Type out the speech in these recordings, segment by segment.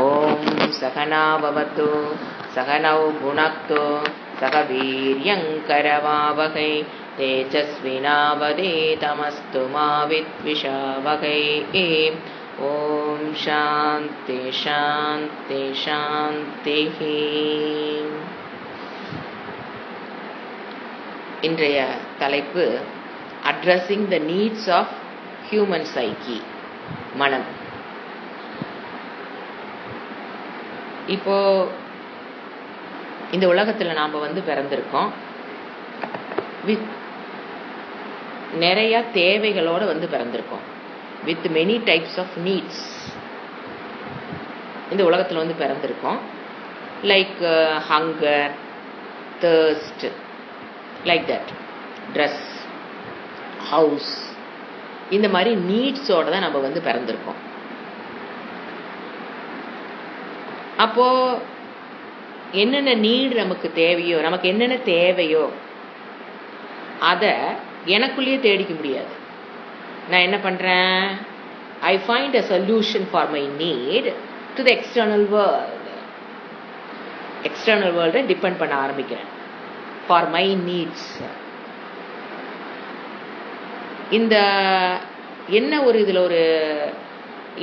ஓம் சகனா பவது சகனௌ புனக்து சக வீர்யங்கரவாவகை தேஜஸ்வினாவதேதமஸ்து மா வித்விஷாவகை. ஓம் சாந்தி சாந்தி சாந்தி. இன்றைய தலைப்பு addressing the needs of human psyche, மனம். இப்போ இந்த உலகத்தில் நாம் பிறந்திருக்கோம் வித் நிறைய தேவைகளோடு பிறந்திருக்கோம், with many types of needs. இந்த உலகத்தில் பிறந்திருக்கோம். Like hunger, thirst, like that, dress, house, இந்த மாதிரி நீட்ஸோடு தான் நம்ம பிறந்திருக்கோம். அப்போ என்னென்ன நீடு நமக்கு தேவையோ, நமக்கு என்னென்ன தேவையோ அதை எனக்குள்ளேயே தேடிக்க முடியாது. நான் என்ன பண்றேன்? I find a solution for my need to the external world. External வேர்ல்டை டிபெண்ட் பண்ண ஆரம்பிக்கிறேன் ஃபார் மை நீட்ஸ். இந்த என்ன ஒரு இதில் ஒரு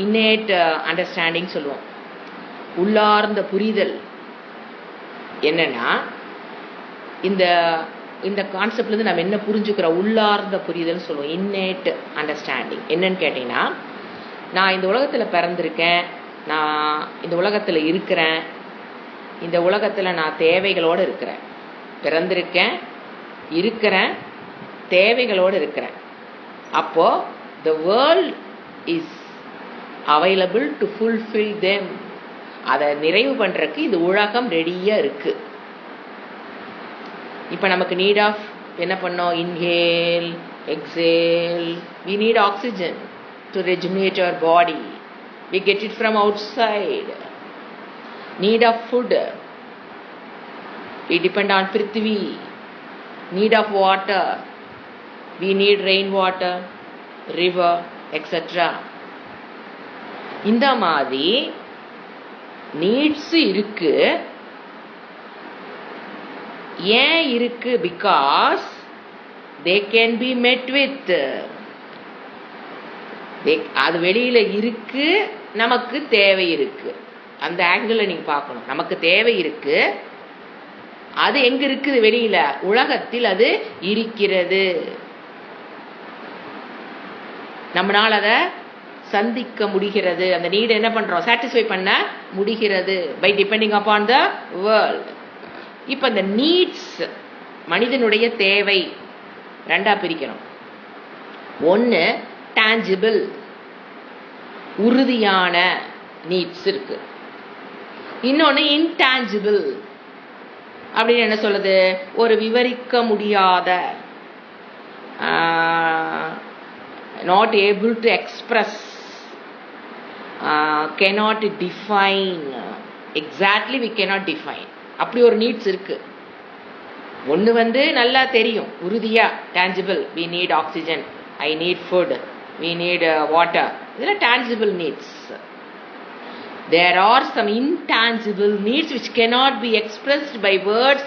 இன்னேட் அண்டர்ஸ்டாண்டிங் சொல்லுவோம், உள்ளார்ந்த புரிதல். என்னன்னா இந்த இந்த கான்செப்ட்லேருந்து நம்ம என்ன புரிஞ்சுக்கிறோம்? உள்ளார்ந்த புரிதல் சொல்லுவோம், இன்னேட் அண்டர்ஸ்டாண்டிங். என்னன்னு கேட்டீங்கன்னா, நான் இந்த உலகத்தில் பிறந்திருக்கேன், நான் இந்த உலகத்தில் இருக்கிறேன், இந்த உலகத்தில் நான் தேவைகளோடு இருக்கிறேன். பிறந்திருக்கேன், இருக்கிறேன், தேவைகளோடு இருக்கிறேன். அப்போ the world is available to fulfill them. அதை நிறைவு பண்றதுக்கு இந்த உலகம் ரெடியா இருக்கு. இப்ப நமக்கு நீட் ஆஃப் என்ன பண்ணோம்? Inhale, exhale. we need oxygen to regenerate our body. we get it from outside. need of food, we depend on prithvi. need of water, we need rain water, river, etc. இந்த மாதிரி needs இருக்கு. ஏன் இருக்கு? Because they can be met with. அது வெளியில இருக்கு, நமக்கு தேவை இருக்கு. அந்த ஆங்கிள் நீங்க பார்க்கணும். நமக்கு தேவை இருக்கு, அது எங்க இருக்குது? வெளியில, உலகத்தில் அது இருக்கிறது. நம்மளால அதை சந்திக்க முடிகிறது. அந்த நீடு என்ன பண்றோம்? சாட்டிஸ்ஃபை பண்ண முடிகிறது by depending upon the world. இப்ப இந்த நீட்ஸ், மனிதனுடைய தேவை ரெண்டா பிரிக்கிறோம். ஒன்னு டான்ஜிபிள், உறுதியான நீட்ஸ் இருக்கு. இன்னொன்னு இன்டான்ஜிபிள். அப்படின்னு என்ன சொல்லுது? ஒரு விவரிக்க முடியாத, not able to express, cannot define. exactly we cannot define. அப்படி ஒரு நீட்ஸ் இருக்கு. ஒன்று நல்லா தெரியும், உறுதியா, tangible. we need oxygen, I need food, we need water. இதெல்லாம் tangible needs. there are some intangible needs which cannot be expressed by words,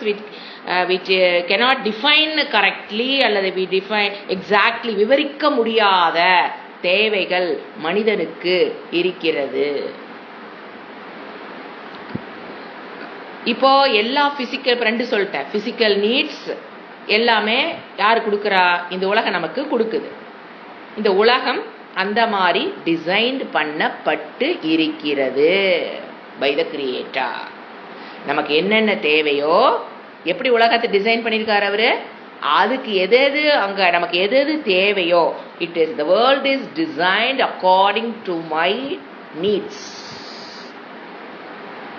which cannot define correctly, அல்லது we define exactly, விவரிக்க முடியாத தேவைகள் மனிதனுக்கு இருக்கிறது. இப்போ எல்லா பிசிக்கல், ரெண்டு சொல்லிட்டேன், பிசிக்கல் நீட்ஸ் எல்லாமே யார் கொடுக்குறா? இந்த உலகம் நமக்கு கொடுக்குது. இந்த உலகம் அந்த மாதிரி டிசைன் பண்ணப்பட்டு இருக்கிறது பை த கிரியேட்டர். நமக்கு என்னென்ன தேவையோ, எப்படி உலகத்தை டிசைன் பண்ணியிருக்காரு அவரு, அதுக்கு எது அங்க நமக்கு எது தேவையோ, it is the world is designed according to my needs.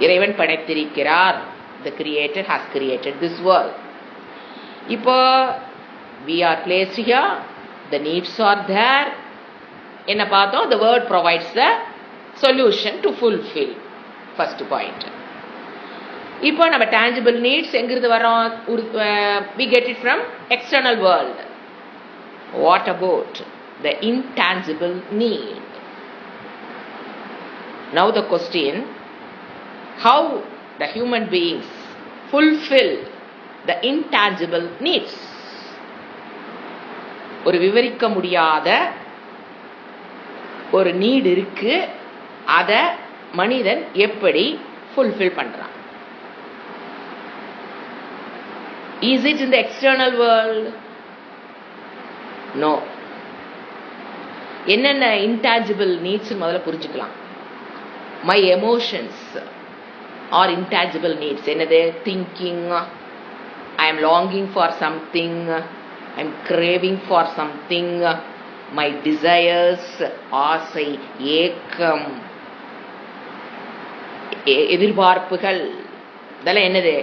இறைவன் படைத்திருக்கிறார். The creator has created this world. இப்போ we are placed here, the needs are there. என்ன பார்த்தோம்? the word provides the solution to fulfill. first point. இப்போ நம்ம tangible needs எங்கிருந்து வரோம்? we get it from external world. what about the intangible need? Now the question, how the human beings fulfill the intangible needs. ஒரு விவரிக்க முடியாத ஒரு NEET இருக்கு, அத மனிதன் எப்படி fulfill பண்றான்? Is it in the external world? No. என்னென்ன intangible needs முதல்ல புரிஞ்சுக்கலாம். My emotions are intangible needs. என்னது? Thinking, I am longing for something, I am craving for something, my desires, ஆசை, ஏக்கம், எதிர்பார்ப்புகள், இதெல்லாம் என்னது?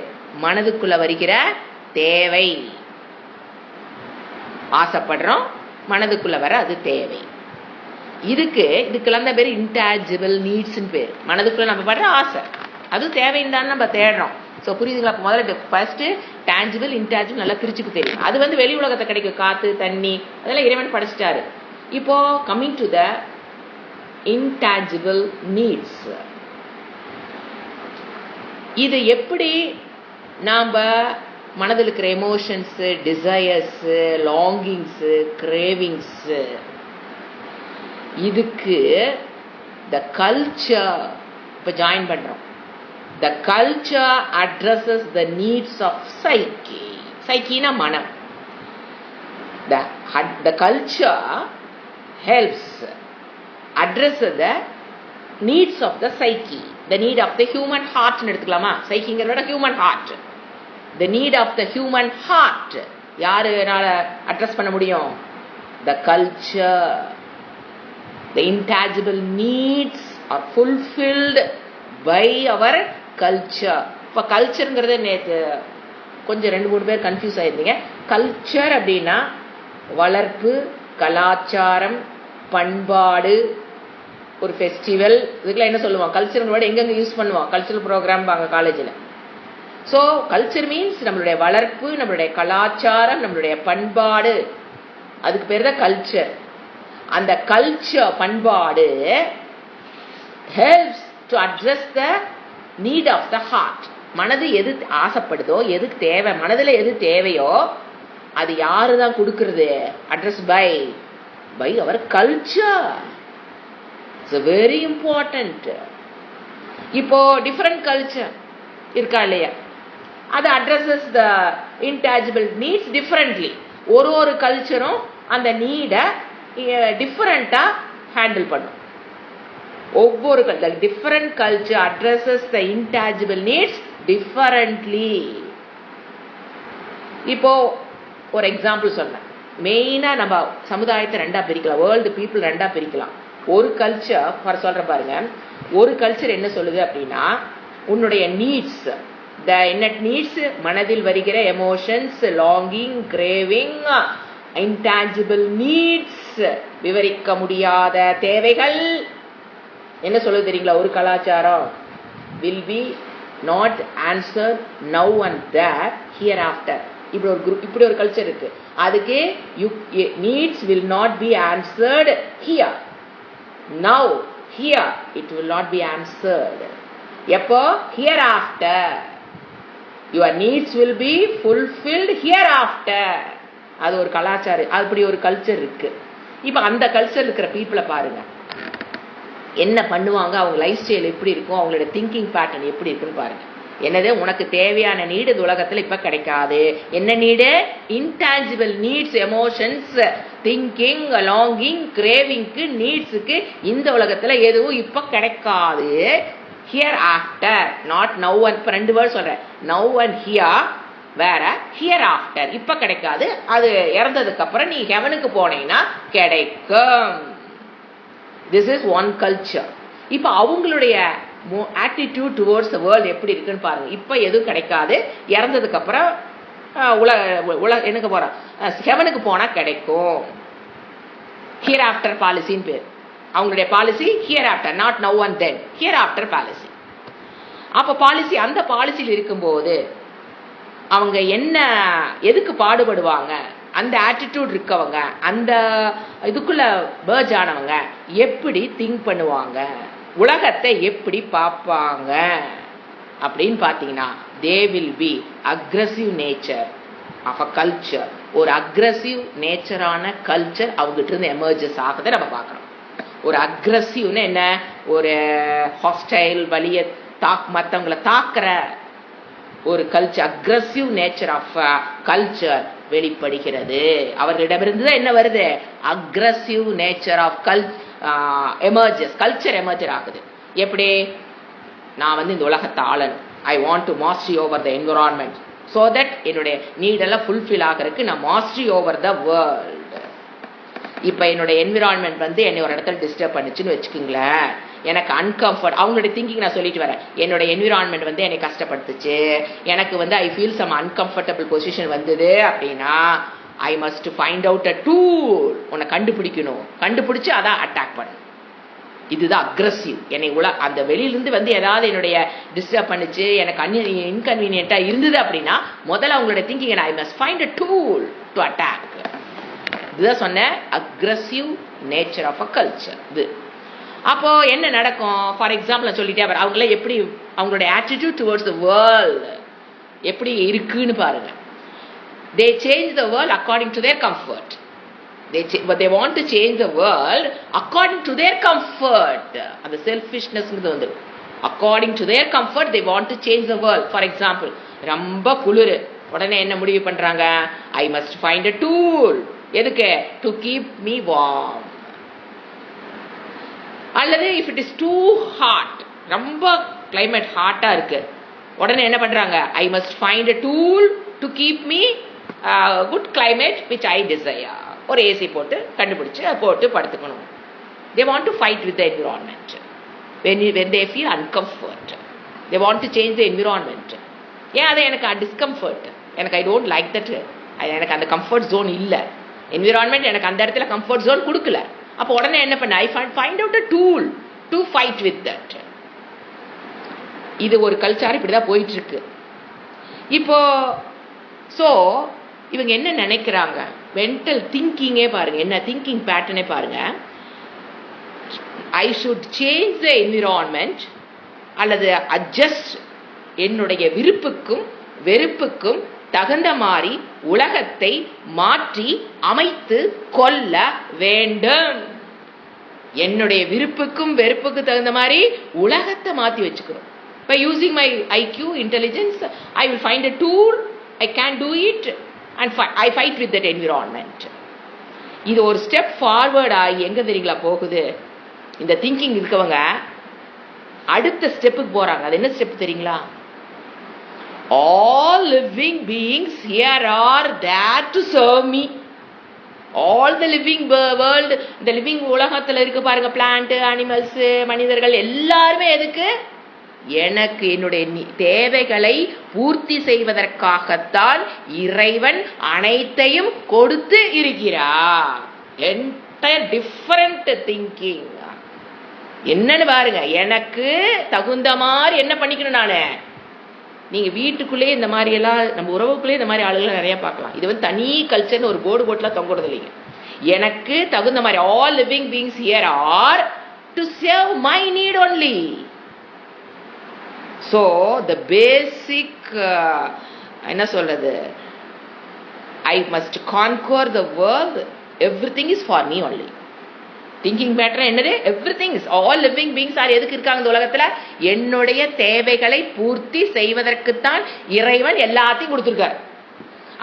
மனதுக்குள்ள வருகிற தேவை. ஆசைப்படுறோம், மனதுக்குள்ள வர அது தேவை. இதுக்கெல்லாம் தான் பேர் இன்டான்ஜிபிள் நீட்ஸ்ன்னு பேர். மனதுக்குள்ள நம்ம படுற ஆசை, அது தேவைன்னு தான் நம்ம தேடுறோம். ஸோ புரியுதுங்களா? அப்போ முதல்ல ஃபர்ஸ்ட் டான்ஜிபிள் இன்டான்ஜிபிள் நல்லா பிரிச்சுக்கு தெரியும். அது வந்து வெளி உலகத்தை கிடைக்கும், காற்று, தண்ணி, அதெல்லாம் இறைவன் படைச்சிட்டாரு. இப்போ coming to the intangible needs, இது எப்படி நாம் மனதில் இருக்கிற எமோஷன்ஸு, டிசையர்ஸு, லாங்கிங்ஸு, கிரேவிங்ஸு, இதுக்கு த கல்ச்சர் இப்போ ஜாயின் பண்ணுறோம். The culture addresses the needs of psyche. சைக்கினா மனம். The culture helps addresses the needs of the psyche. The need of the human ஹார்ட்னு எடுத்துக்கலாமா? சைக்கிங்கிறத human heart. The need of the human heart யாருனால address பண்ண முடியும்? The culture. The intangible needs are fulfilled by our culture. இப்போ கல்ச்சருங்கிறத நேற்று கொஞ்சம் 2-3 பேர் கன்ஃபியூஸ் ஆயிருந்தீங்க. கல்ச்சர் அப்படின்னா வளர்ப்பு, கலாச்சாரம், பண்பாடு, ஒரு ஃபெஸ்டிவல், இதுக்கெல்லாம் என்ன சொல்லுவோம்? கல்ச்சருங்களோட எங்கெங்கே யூஸ் பண்ணுவோம்? கல்ச்சரல் ப்ரோக்ராம் வாங்க காலேஜில். ஸோ கல்ச்சர் மீன்ஸ் நம்மளுடைய வளர்ப்பு, நம்மளுடைய கலாச்சாரம், நம்மளுடைய பண்பாடு, அதுக்கு பேர் தான் கல்ச்சர். அந்த கல்ச்சர், பண்பாடு helps to address the need of the heart. மனது எது ஆசைப்படுதோ, எதுக்கு தேவை, மனதில் எது தேவையோ அது யாரு தான் கொடுக்கறது? Address by our culture. It's very important. இப்போ டிஃபரெண்ட் கல்ச்சர் இருக்கா இல்லையா? அது addresses the intangible needs differently. ஒரு கல்ச்சரும் அந்த நீடை டிஃபரெண்டா ஹேண்டில் பண்ணும். ஒவ்வொரு different culture addresses the intangible needs differently. இப்போ ஒரு எக்ஸாம்பிள் சொன்னேன். மெயினா நம்ம சமுதாயத்தை 2ஆ பிரிக்கலாம், வேர்ல்டு பீப்புள் 2ஆ பிரிக்கலாம். ஒரு கல்ச்சர் சொல்ற பாருங்க, ஒரு கல்ச்சர் என்ன சொல்லுது அப்படின்னா, உன்னுடைய நீட்ஸ், த இன்னட் நீட்ஸ், மனதில் வருகிற emotions, longing, craving, intangible needs, விவரிக்க முடியாத தேவைகள் என்ன சொல்லுது தெரியுங்களா? ஒரு கலாச்சாரம் will be not answered now and there, hereafter. இப்படி ஒரு கல்ச்சர் இருக்கு. அதுக்கு needs will not be answered here, now, here it will not be answered. எப்போ? hereafter. your needs will be fulfilled hereafter. அது ஒரு கலாச்சாரம், அப்படி ஒரு கல்ச்சர் இருக்கு. இப்போ அந்த கல்ச்சர் இருக்கிற பீப்புளை பாருங்க, என்ன பண்ணுவாங்க, அவங்க லைஃப் ஸ்டைல் எப்படி இருக்கும், அவங்களோட திங்கிங் பேட்டர்ன் எப்படி இருக்குன்னு பாருங்க. என்னது? உனக்கு தேவையான நீடு இந்த உலகத்தில் இப்போ கிடைக்காது. என்ன need? Intangible needs, emotions, thinking, longing, கிரேவிங்க்கு, நீட்ஸுக்கு இந்த உலகத்தில் எதுவும் இப்போ கிடைக்காது. Here after, not now and. இப்போ 2 வேர்ட் சொல்றேன், நவ் அண்ட் ஹியர் வேற, ஹியர் ஆஃப்டர் இப்ப கிடைக்காது. அது இறந்ததுக்கு அப்புறம் நீ ஹெவனுக்கு போனீங்கன்னா கிடைக்கும். This is one culture. இப்ப அவங்களுடைய ஆட்டிடியூட் டுவர்ட்ஸ் த வேர்ல்ட் எப்படி இருக்குன்னு பாருங்க. இப்ப எதுவும் கிடைக்காது, இறந்ததுக்கு அப்புறம் எனக்கு போற ஹெவனுக்கு போனா கிடைக்கும். ஹியர் ஆஃப்டர் பாலிசின்னு பேர். அவங்களுடைய policy here after, not now and then, here after policy. அப்ப பாலிசி, அந்த பாலிசியில் இருக்கும்போது அவங்க என்ன எதுக்கு பாடுபடுவாங்க, அந்த ஆட்டிடியூட் இருக்கவங்க, அந்த இதுக்குள்ள பர்ஜ் ஆனவங்க எப்படி திங்க் பண்ணுவாங்க, உலகத்தை எப்படி பார்ப்பாங்க, அப்படின்னு பார்த்தீங்கன்னா they will be aggressive nature of a culture. ஒரு அக்ரஸிவ் நேச்சரான கல்ச்சர் அவங்ககிட்ட இருந்து எமர்ஜஸ் ஆகுதை நம்ம பார்க்குறோம். ஒரு அக்ரஸிவ்னு என்ன, ஒரு ஹாஸ்டைல் வலிய மற்றவங்களை தாக்குற ஒரு culture, aggressive nature of culture வெளிப்படுகிறது. அவர்களிடமிருந்து என்ன வருது, aggressive nature of emerges, culture emerge ஆகுது. எப்படி, நான் வந்து இந்த உலகத்தை ஆளணும், I want to mastery over the environment so that என்னுடைய நீடெல்லாம் ஃபுல்ஃபில் ஆகிறதுக்கு நான் மாஸ்டரி ஓவர் த வேர்ல்டு. இப்போ என்னுடைய என்விரான்மெண்ட் வந்து என்னை ஒரு இடத்துல டிஸ்டர்ப் பண்ணுச்சுன்னு வச்சுக்கோங்களேன், எனக்கு அன்கம்ஃபர்ட், அவங்களுடைய திங்கிங் நான் சொல்லிட்டு வரேன், என்னோட என்விரான்மெண்ட் வந்து என்னை கஷ்டப்படுத்துச்சு, எனக்கு வந்து I feel some uncomfortable position வந்தது அப்படின்னா I must find out a tool. உன்னை கண்டுபிடிக்கணும், கண்டுபிடிச்சு அதான் அட்டாக் பண்ணணும். இதுதான் அக்ரஸிவ். என்னை அந்த வெளியிலிருந்து வந்து ஏதாவது என்னுடைய டிஸ்டர்ப் பண்ணிச்சு, எனக்கு இன்கன்வீனியன்ட்டா இருந்தது அப்படின்னா முதல்ல அவங்களுடைய thinking I must find a tool to attack. இதுதான் சொன்ன aggressive nature of a culture. இது அப்போ என்ன நடக்கும், ஃபார் எக்ஸாம்பிள் நான் சொல்லிட்டே வரேன், அவங்கள எப்படி அவங்களுடைய ஆட்டிடியூட் டுவர்ட்ஸ் த வேர்ல்ட் எப்படி இருக்குன்னு பாருங்க. they change the world according to their comfort. But they want to change the world according to their comfort. அந்த செல்ஃபிஷ்னஸ்ங்கிறது வந்து according to their comfort they want to change the world. For example, ரொம்ப குளிர், உடனே என்ன முடிவு பண்றாங்க, I must find a tool. எதுக்கு, to keep me warm. அல்லது if it is too hot, ரொம்ப climate ஹாட்டா இருக்கு, உடனே என்ன பண்றாங்க, I must find a tool to keep me good climate which I desire. ஒரு ஏசி போட்டு கண்டுபிடிச்சு போட்டு படுத்துக்கணும். They want to fight with the environment. When they feel uncomfort, they want to change the environment. ஏன் அது எனக்கு discomfort, எனக்கு I don't like that, எனக்கு அந்த கம்ஃபர்ட் ஜோன் இல்லை, என்விரான்மெண்ட் எனக்கு அந்த இடத்துல கம்ஃபர்ட் ஜோன் கொடுக்கல. அப்போ உடனே என்ன பண்ண, I find out a tool to fight with that. இது ஒரு கல்ச்சர் இப்படிதான் போயிட்டு இருக்கு இப்போ. ஸோ இவங்க என்ன நினைக்கிறாங்க, மென்டல் திங்கிங்கே பாருங்க, என்ன திங்கிங் பேட்டர்னே பாருங்க. I should change the environment அல்லது அட்ஜஸ்ட், என்னுடைய விருப்புக்கும் வெறுப்புக்கும் தகுந்த மாதிரி உலகத்தை மாற்றி அமைத்து கொள்ள வேண்டும். என்னுடைய விருப்புக்கும் வெறுப்புக்கு தகுந்த மாதிரி உலகத்தை மாற்றி வச்சுக்கிறோம். By using my IQ, intelligence, I will find a tool, I can do it and I fight with that environment. இது ஒரு ஸ்டெப் ஃபார்வர்ட் ஆகி எங்க தெரியுங்களா போகுது, இந்த திங்கிங் இருக்கவங்க அடுத்த ஸ்டெப்புக்கு போறாங்க. அது என்ன ஸ்டெப் தெரியுங்களா, all living beings here are there to serve me. all the living world, இந்த லிவிங் உலகத்துல இருக்கு பாருங்க, பிளான்ட், அனிமல்ஸ், மனிதர்கள் எல்லாருமே எதுக்கு, எனக்கு என்னுடைய தேவைகளை பூர்த்தி செய்வதற்காகத்தான் இறைவன் அனைத்தையும் கொடுத்து இருக்கிறார். என்டையர் டிஃபரண்ட் திங்கிங் என்னன்னு பாருங்க. எனக்கு தகுந்த மாதிரி என்ன பண்ணிக்கணும் நானு, நீங்க வீட்டுக்குள்ளே இந்த மாதிரி எல்லாம், நம்ம உறவுக்குள்ளே இந்த மாதிரி ஆளுகளை நிறைய பார்க்கலாம். இது வந்து தனி கல்ச்சர்னு ஒரு போர்டு போட்டுலாம் தொங்குறது இல்லைங்க. எனக்கு தகுந்த மாதிரி all living beings here are to serve my need only. So the basic என்ன சொல்றது, I must conquer the world, everything is for me only. Thinking pattern என்னது, everything is, all living beings are எதுக்கு இருக்காங்க இந்த உலகத்துல, என்னுடைய தேவைகளை பூர்த்தி செய்வதற்குத்தான் இறைவன் எல்லாத்தையும் கொடுத்துருக்காரு.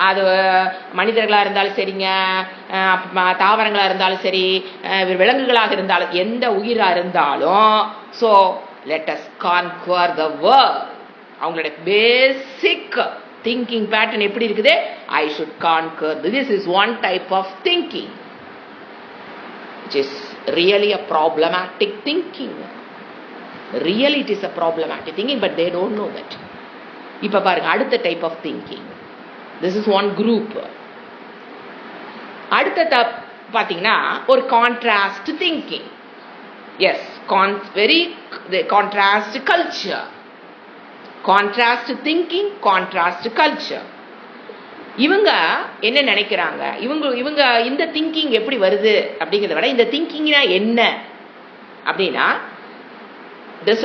அது மனிதர்களா இருந்தாலும் சரிங்க, தாவரங்களா இருந்தாலும் சரி, விலங்குகளாக இருந்தாலும், எந்த உயிரா இருந்தாலும். So let us conquer the world. அவங்களுடைய பேசிக் திங்கிங் பேட்டர்ன் எப்படி இருக்குது, I should conquer. This is one type of thinking which is really a problematic thinking. Really it is a problematic thinking, but they don't know that. இப்ப பாருங்க அடுத்த type of thinking. This is one group. அடுத்த பாத்தீங்கன்னா ஒரு contrast thinking. Yes, very contrast culture. Contrast thinking, contrast culture. இவங்க என்ன நினைக்கிறாங்க, இவங்க இந்த திங்கிங் எப்படி வருது அப்படிங்கிறத விட இந்த திங்கிங்னா என்ன அப்படின்னா,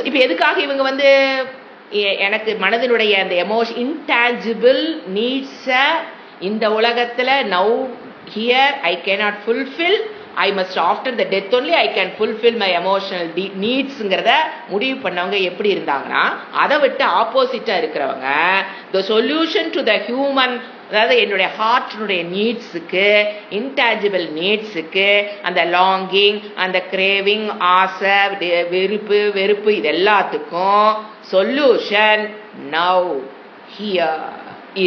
இப்ப எதுக்காக இவங்க வந்து எனக்கு மனதினுடைய அந்த இன்டான்ஜிபிள் நீட்ஸை இந்த உலகத்தில் now here I cannot fulfil. I must after the death only I can fulfil my emotional நீட்ஸுங்கிறத முடிவு பண்ணவங்க எப்படி இருந்தாங்கன்னா, அதை விட்டு ஆப்போசிட்டாக இருக்கிறவங்க the solution to the human, அதாவது என்னுடைய ஹார்ட்டினுடைய நீட்ஸுக்கு, இன்டான்ஜிபிள் நீட்ஸுக்கு, அந்த லாங்கிங், அந்த கிரேவிங், ஆசை, வெறுப்பு இது எல்லாத்துக்கும் சொல்யூஷன் நவ் ஹியர்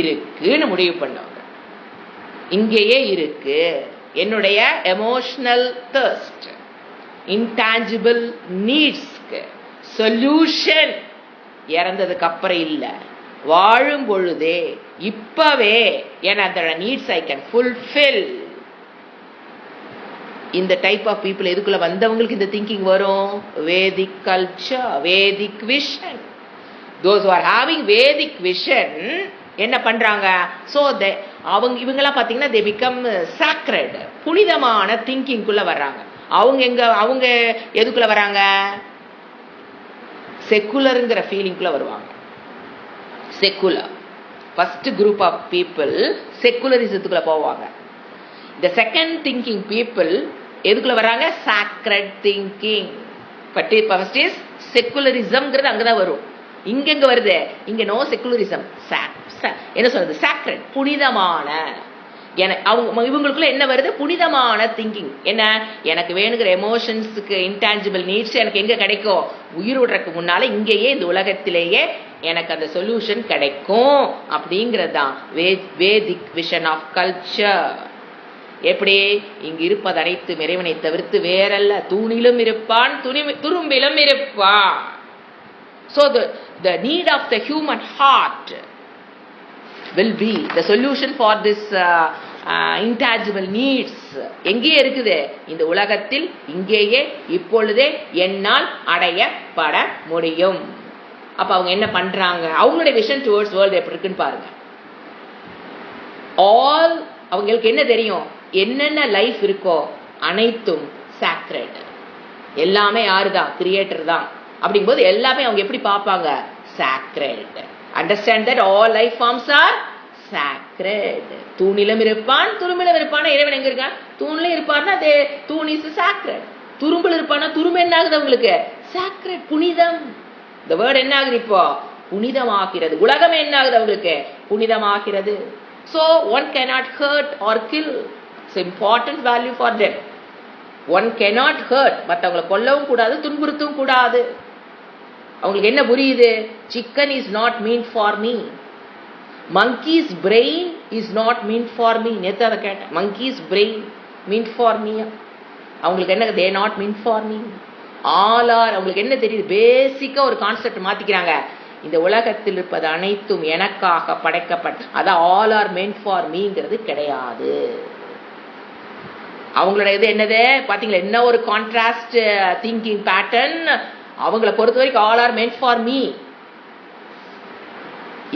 இருக்குன்னு முடிவு பண்ணவங்க. இங்கேயே இருக்கு என்னுடைய எமோஷனல் தர்ஸ்ட், இன்டான்ஜிபிள் நீட்ஸ்க்கு சொல்யூஷன். இறந்ததுக்கு அப்புறம் இல்லை, வாழும் பொழுதே இப்பவே என் அந்த நீட்ஸ் ஐ கேன் ஃபுல்ஃபில். இந்த டைப் ஆஃப் பீப்புள் எதுக்குள்ள வந்தவங்களுக்கு இந்த திங்கிங் வரும்? Vedic culture, Vedic vision. Those are having Vedic vision என்ன பண்றாங்க? ஸோ இவங்கெல்லாம் பார்த்தீங்கன்னா தே பிகம் சாக்ரட், புனிதமான திங்கிங்குள்ள வர்றாங்க. அவங்க எதுக்குள்ள வராங்க? செக்குலருங்கிற ஃபீலிங்குள்ள வருவாங்க. Secular first group of people செக்குலரிசத்துக்குள்ள போவாங்க. த செகண்ட் திங்கிங் பீப்புள் எதுக்குள்ள வர்றாங்க? Sacred thinking. ஃபர்ஸ்ட் இஸ் செக்குலரிசம்ங்கிறது அங்கதான் வரும். இங்க வருது, இங்க நோ செக்குலரிசம். என்ன சொல்றது? சாக்ரட், புனிதமான. இவங்களுக்குள்ள என்ன வருது? புனிதமான திங்கிங். என்ன? எனக்கு வேணுங்கிற எமோஷன்ஸுக்கு, இன்டான்ஜிபிள் நீட்ஸ் எனக்கு எங்க கிடைக்கும்? உயிர் விடுறதுக்கு முன்னால இங்கேயே இந்த உலகத்திலேயே எனக்கு அந்த சொல்யூஷன் கிடைக்கும் அப்படிங்கிறது தான் வேதிக் விஷன் ஆஃப் கல்ச்சர். எப்படி? இங்கு இருப்பது அனைத்து இறைவனை தவிர்த்து வேறல்ல, தூணிலும் இருப்பான், துரும்பிலும் இருப்பான். So the need of the human heart will be the solution for this intangible needs. எங்கே இருக்குது? இந்த உலகத்தில் இங்கேயே இப்பொழுதே என்னால் அடையப்பட முடியும். அப்ப அவங்க என்ன பண்றாங்க? அவங்களுடைய விஷன் டுவர்ட்ஸ் வேர்ல்ட் எப்படி இருக்குன்னு பாருங்க. ஆல் அவங்களுக்கு என்ன தெரியும்? என்னென்ன லைஃப் இருக்கோ அனைத்தும் சாக்ரெட். எல்லாமே யாருதான்? கிரியேட்டர் தான். அப்படிங்கும்போது எல்லாமே அவங்க எப்படி பார்ப்பாங்க? Sacred. Understand that all life forms are sacred. தூணிலும் இருப்பான், துரும்பிலும் இருப்பான். இறைவன் எங்க இருக்கான்? தூண்ல இருப்பான்னா தூண் இஸ் சாக்ரெட். துரும்பில் இருப்பான்னா துரும்பு என்ன ஆகுது அவங்களுக்கு? சாக்ரெட், புனிதம். இந்த வேர்ட் என்ன ஆகுது இப்போ? புனிதமாகிறது. உலகம் என்ன ஆகுது அவங்களுக்கு? புனிதமாகிறது. So one cannot hurt or kill. It's important value for them. One cannot hurt. மற்றவங்களை கொல்லவும் கூடாது, துன்புறுத்தவும் கூடாது. அவங்களுக்கு என்ன புரியுது? Chicken is not meant for me, monkeys brain is not meant for me. நேற்று அதை கேட்டேன். Monkeys brain meant for me. அவங்களுக்கு என்ன? They not meant for me. All are. அவங்களுக்கு என்ன தெரியுது? பேசிக்கா ஒரு கான்செப்ட் மாத்திக்கிறாங்க. இந்த உலகத்தில் இருப்பது அனைத்தும் எனக்காக படைக்கப்பட்ட, அதான் ஆல் ஆர் மென்ட் ஃபார் மீங்கிறது கிடையாது. அவங்களோட இது என்னது பாத்தீங்களா? என்ன ஒரு கான்ட்ராஸ்ட் திங்கிங் பேட்டர்ன். அவங்களை பொறுத்த வரைக்கும் all are meant for me.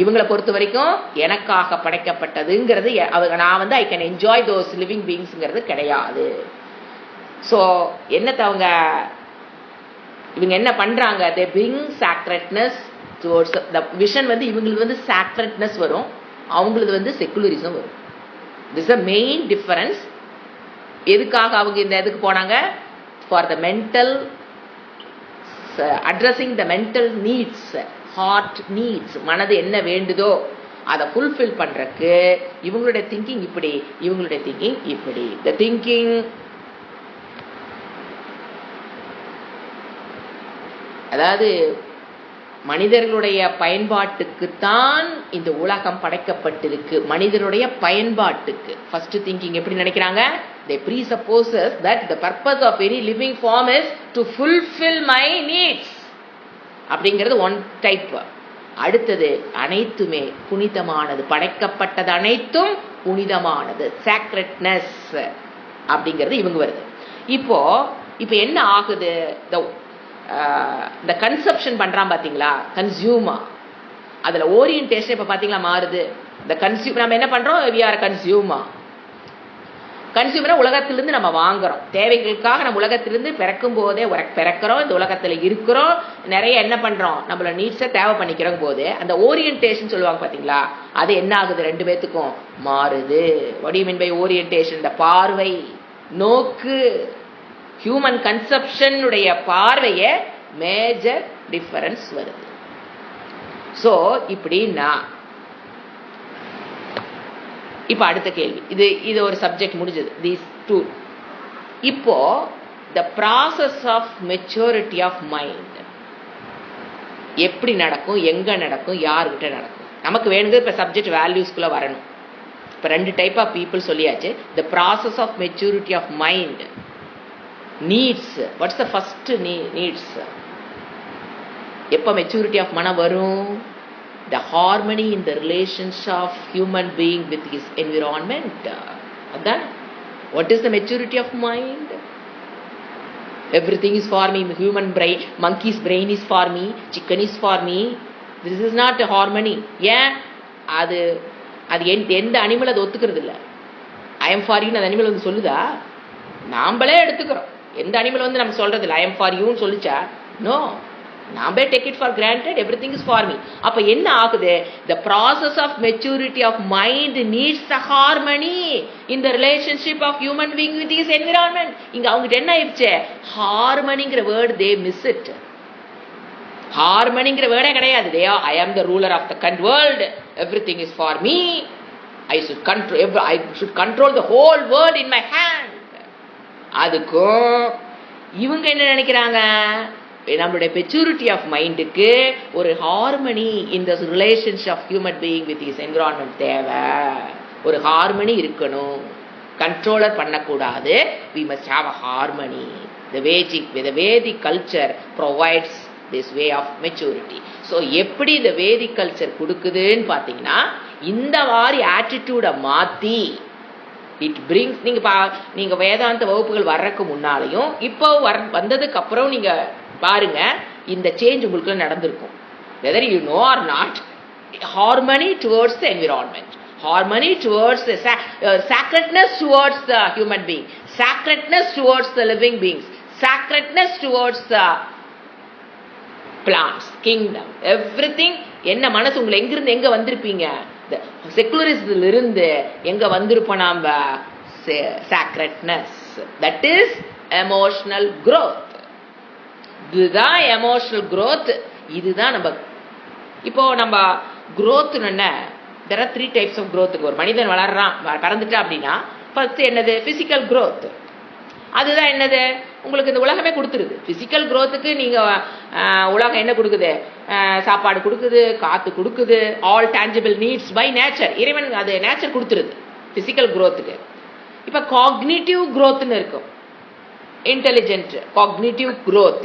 இவங்களை பொறுத்த வரைக்கும் எனக்காக படைக்கப்பட்டதுங்கிறது நான் I can enjoy those living பீயிங்ஸ்ங்கிறது கிடையாது. ஸோ என்னத்தை இவங்க என்ன பண்றாங்க? They bring sacredness towards the vision. இவங்களுக்கு சாக்ரெட்னஸ் வரும், அவங்களுக்கு செக்குலரிசம் வரும். This a main difference. எதுக்காக அவங்க இந்த இதுக்கு போனாங்க? For the mental, addressing the mental needs, heart needs. மனது என்ன வேண்டுதோ அதை ஃபுல்ஃபில் பண்றதுக்கு இவங்களுடைய திங்கிங் இப்படி, இவங்களுடைய திங்கிங் இப்படி. த திங்கிங் அதாவது மனிதர்களுடைய பயன்பாட்டுக்குத்தான் இந்த உலகம் படைக்கப்பட்டிருக்கு. மனிதனுடைய பயன்பாட்டுக்கு. ஃபர்ஸ்ட் திங்கிங் எப்படி நினைக்கிறாங்க? they presupposes that the purpose of any living form is to fulfill my needs அப்படிங்கிறது ஒன் டைப். அடுத்தது அனைத்துமே புனிதமானது, படைக்கப்பட்டது அனைத்தும் புனிதமானது, சாக்ரெட்னஸ் அப்படிங்கிறது இவங்க வருது. இப்போ என்ன ஆகுது? இந்த கன்சப்ஷன் பண்றான் பாத்தீங்களா, கன்சியூமர். அதுல ஓரியன்டேஷன் இப்ப பாத்தீங்களா மாறுது. இந்த கன்சியூமர் நம்ம என்ன பண்றோம்? we are consumer. கன்சியூமரை உலகத்திலிருந்து நம்ம வாங்குறோம், தேவைகளுக்காக நம்ம உலகத்திலிருந்து பிறக்கும் போதே பிறக்கிறோம், இந்த உலகத்தில் இருக்கிறோம், நிறைய என்ன பண்றோம், நம்மள நீட்ஸை தேவை பண்ணிக்கிறோம் போது அந்த ஓரியன்டேஷன் சொல்லுவாங்க பார்த்தீங்களா, அது என்ன ஆகுது, ரெண்டு பேத்துக்கும் மாறுது. What do you mean by orientation? இந்த பார்வை, நோக்கு, ஹியூமன் கன்செப்ஷன் உடைய பார்வைய மேஜர் டிஃபரன்ஸ் வருது. ஸோ இப்படின்னா இப்ப அடுத்த கேள்வி, இது ஒரு சப்ஜெக்ட் முடிஞ்சது, தீஸ் டூ. இப்போ the process of maturity of mind எப்படி நடக்கும், எங்க நடக்கும், யார்கிட்ட நடக்கும்? நமக்கு வேணுங்க இப்ப சப்ஜெக்ட் வேல்யூஸ்குள்ள வரணும். இப்ப ரெண்டு டைப் ஆஃப் பீப்புள் சொல்லியாச்சு. The process of maturity of mind, needs. What's the first needs? எப்ப மெச்சூரிட்டி ஆஃப் மனம் வரும்? The harmony in the relations of human being with his environment. Then, what is the maturity of mind? Everything is for me. Human brain, monkey's brain is for me. Chicken is for me. This is not a harmony. ஏன் அது எந்த animal அது ஒத்துக்கிறது இல்லை. ஐ am for யூன்னு அந்த animal வந்து சொல்லுதா? நாம்பளே எடுத்துக்கிறோம். எந்த அனிமல் வந்து நம்ம சொல்றது இல்லை ஐ எம் ஃபார் யூன்னு சொல்லிச்சா? நோ, நாம take it for granted, everything is for me. அப்ப என்ன ஆகுது? The process of maturity of mind needs the harmony in the relationship of human being with his environment. இங்க அவங்ககிட்ட என்ன ஆயிடுச்சு? ஹார்மனிங்கிற வேர்டு தே மிஸ் இட். ஹார்மனிங்கிற வேர்டே கிடையாது. They are I am the ruler of the world, everything is for me, I should control the whole world in my hand. அதுக்கும் இவங்க என்ன நினைக்கிறாங்க? நம்மளுடைய மெச்சூரிட்டி ஆஃப் மைண்டுக்கு ஒரு harmony in the relationship of human being with his environment தேவை. ஒரு harmony இருக்கணும், கண்ட்ரோலர் பண்ணக்கூடாது. We must have a harmony. The Vedic culture provides this way of maturity. ஸோ எப்படி இந்த வேதிக் கல்ச்சர் கொடுக்குதுன்னு பார்த்தீங்கன்னா, இந்த மாதிரி ஆட்டிடியூடை மாற்றி இட் பிரிங்ஸ். நீங்க வேதாந்த வகுப்புகள் வர்றதுக்கு முன்னாலையும் இப்போ வந்ததுக்கு அப்புறம் நீங்க பாருங்க, இந்த சேஞ்ச் உங்களுக்கு நடந்திருக்கும். Whether you know or not, harmony towards the environment, harmony towards the sacredness towards the human being, sacredness towards the living beings, sacredness towards the plants, kingdom, everything. என்ன மனசு உங்களை எங்கிருந்து எங்க வந்திருப்பீங்க? செக்குலரிசத்துல இருந்து எங்க வந்திருப்போம் நாம? sacredness. that is emotional growth. இதுதான் எமோஷனல் growth. இதுதான் நம்ம இப்போ நம்ம growth என்ன? there are 3 types of growth. ஒரு மனிதன் வளர்றான், பறந்துட்டா அப்படின்னா ஃபர்ஸ்ட் என்னது? Physical growth. அதுதான் என்னது? உங்களுக்கு இந்த உலகமே கொடுத்துருது. பிசிக்கல் growthக்கு நீங்க உலகம் என்ன கொடுக்குது? சாப்பாடு கொடுக்குது, காத்து கொடுக்குது, all tangible needs by nature. இறைவன் அது நேச்சர் கொடுத்துருது பிசிக்கல் growthக்கு. இப்ப காக்னிட்டிவ் growthன்னு இருக்கும், இன்டெலிஜென்ட் காக்னிட்டிவ் growth.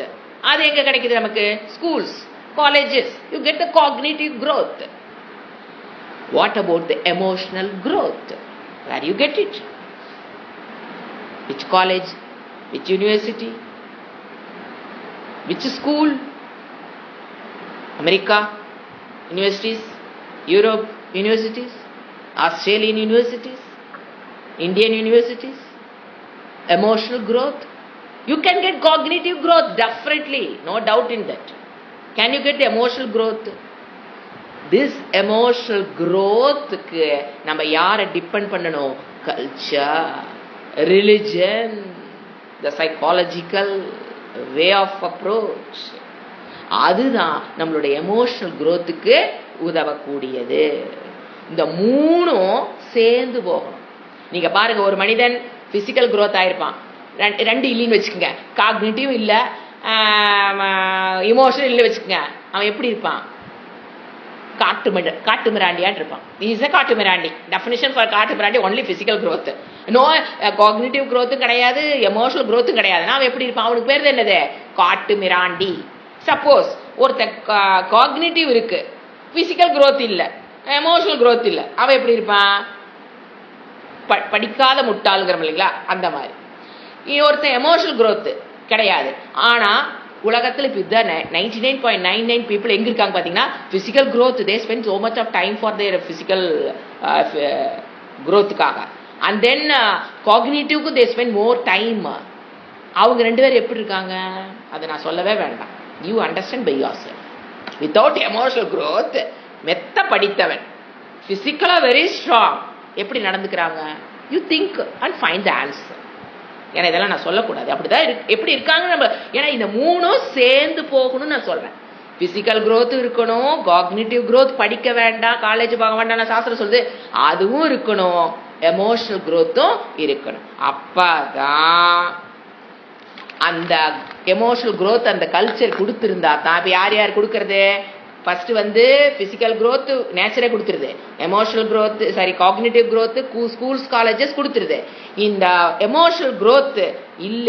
அது எங்க கிடைக்குது நமக்கு? Schools, colleges, you get the cognitive growth. What about the emotional growth? Where you get it? Which college? Which university? Which school? America universities, Europe universities, Australian universities, Indian universities. Emotional growth. You can get cognitive growth, definitely, no doubt in that. Can you get the emotional growth? This emotional growth க்கு நம்ம யாரை depend பண்ணணும்? Culture, religion, the psychological way of approach. அதுதான் நம்மளுடைய emotional growthக்கு உதவக்கூடியது. இந்த மூணும் சேர்ந்து போகணும். நீங்க பாருங்க, ஒரு மனிதன் பிசிக்கல் growth ஆயிருப்பான், ரெண்டு இல்லைன்னு வச்சுக்கோங்க, காக்னிட்டிவ் இல்ல, இமோஷனல் இல்லை வச்சுக்கோங்க, அவன் எப்படி இருப்பான்? காட்டு மிராண்டியான் இருப்பான். இஸ் a காட்டு மிராண்டி. டெஃபினிஷன் ஃபார் காட்டு மிராண்டி only physical growth. No cognitive growthம் கிடையாது, எமோஷனல் growthம் கிடையாது. அவன் எப்படி இருப்பான்? அவனுக்கு பேர் என்னது? காட்டு மிராண்டி. சப்போஸ் ஒருத்த காக்னிட்டிவ் இருக்கு, பிசிக்கல் growth இல்ல, எமோஷனல் growth இல்ல, அவன் எப்படி இருப்பான்? படிக்காத முட்டாளுங்கிறோம் இல்லைங்களா, அந்த மாதிரி. ஒருத்தன் எமோஷனல் growth கிடையாது, ஆனா உலகத்தில் இப்போ இதுதான் 99.99 பீப்புள் எங்க இருக்காங்க பார்த்தீங்கன்னா, physical growth. They spend so much of time for their physical growthக்காக. அண்ட் தென் காக்னிட்டிவ்க்கு தே ஸ்பெண்ட் மோர் டைம். அவங்க 2 பேரும் எப்படி இருக்காங்க அதை நான் சொல்லவே வேண்டாம். You understand by yourself. Without emotional growth மெத்த படித்தவன், பிசிக்கலா வெரி ஸ்ட்ராங், எப்படி நடந்துக்கிறாங்க? You think and find the answer. ஏன்னா இதெல்லாம் நான் சொல்லக்கூடாது, அப்படிதான் எப்படி இருக்காங்க நம்ம. ஏன்னா இந்த 3ம் சேர்ந்து போகணும்னு நான் சொல்றேன். பிசிக்கல் growth இருக்கணும், காக்னிட்டிவ் growth படிக்க வேண்டாம், காலேஜ் போக வேண்டாம் நான் சாஸ்திரம் சொல்லுது, அதுவும் இருக்கணும், எமோஷனல் growthம் இருக்கணும். அப்பதான் அந்த எமோஷனல் growth அந்த கல்ச்சர் கொடுத்திருந்தா தான். இப்ப யார் யார் கொடுக்கறது? ஃபர்ஸ்ட் வந்து பிசிக்கல் growth நேச்சரே கொடுத்துருது, emotional growth cognitive growth schools colleges கொடுத்துருது. இந்த எமோஷனல் growth இல்ல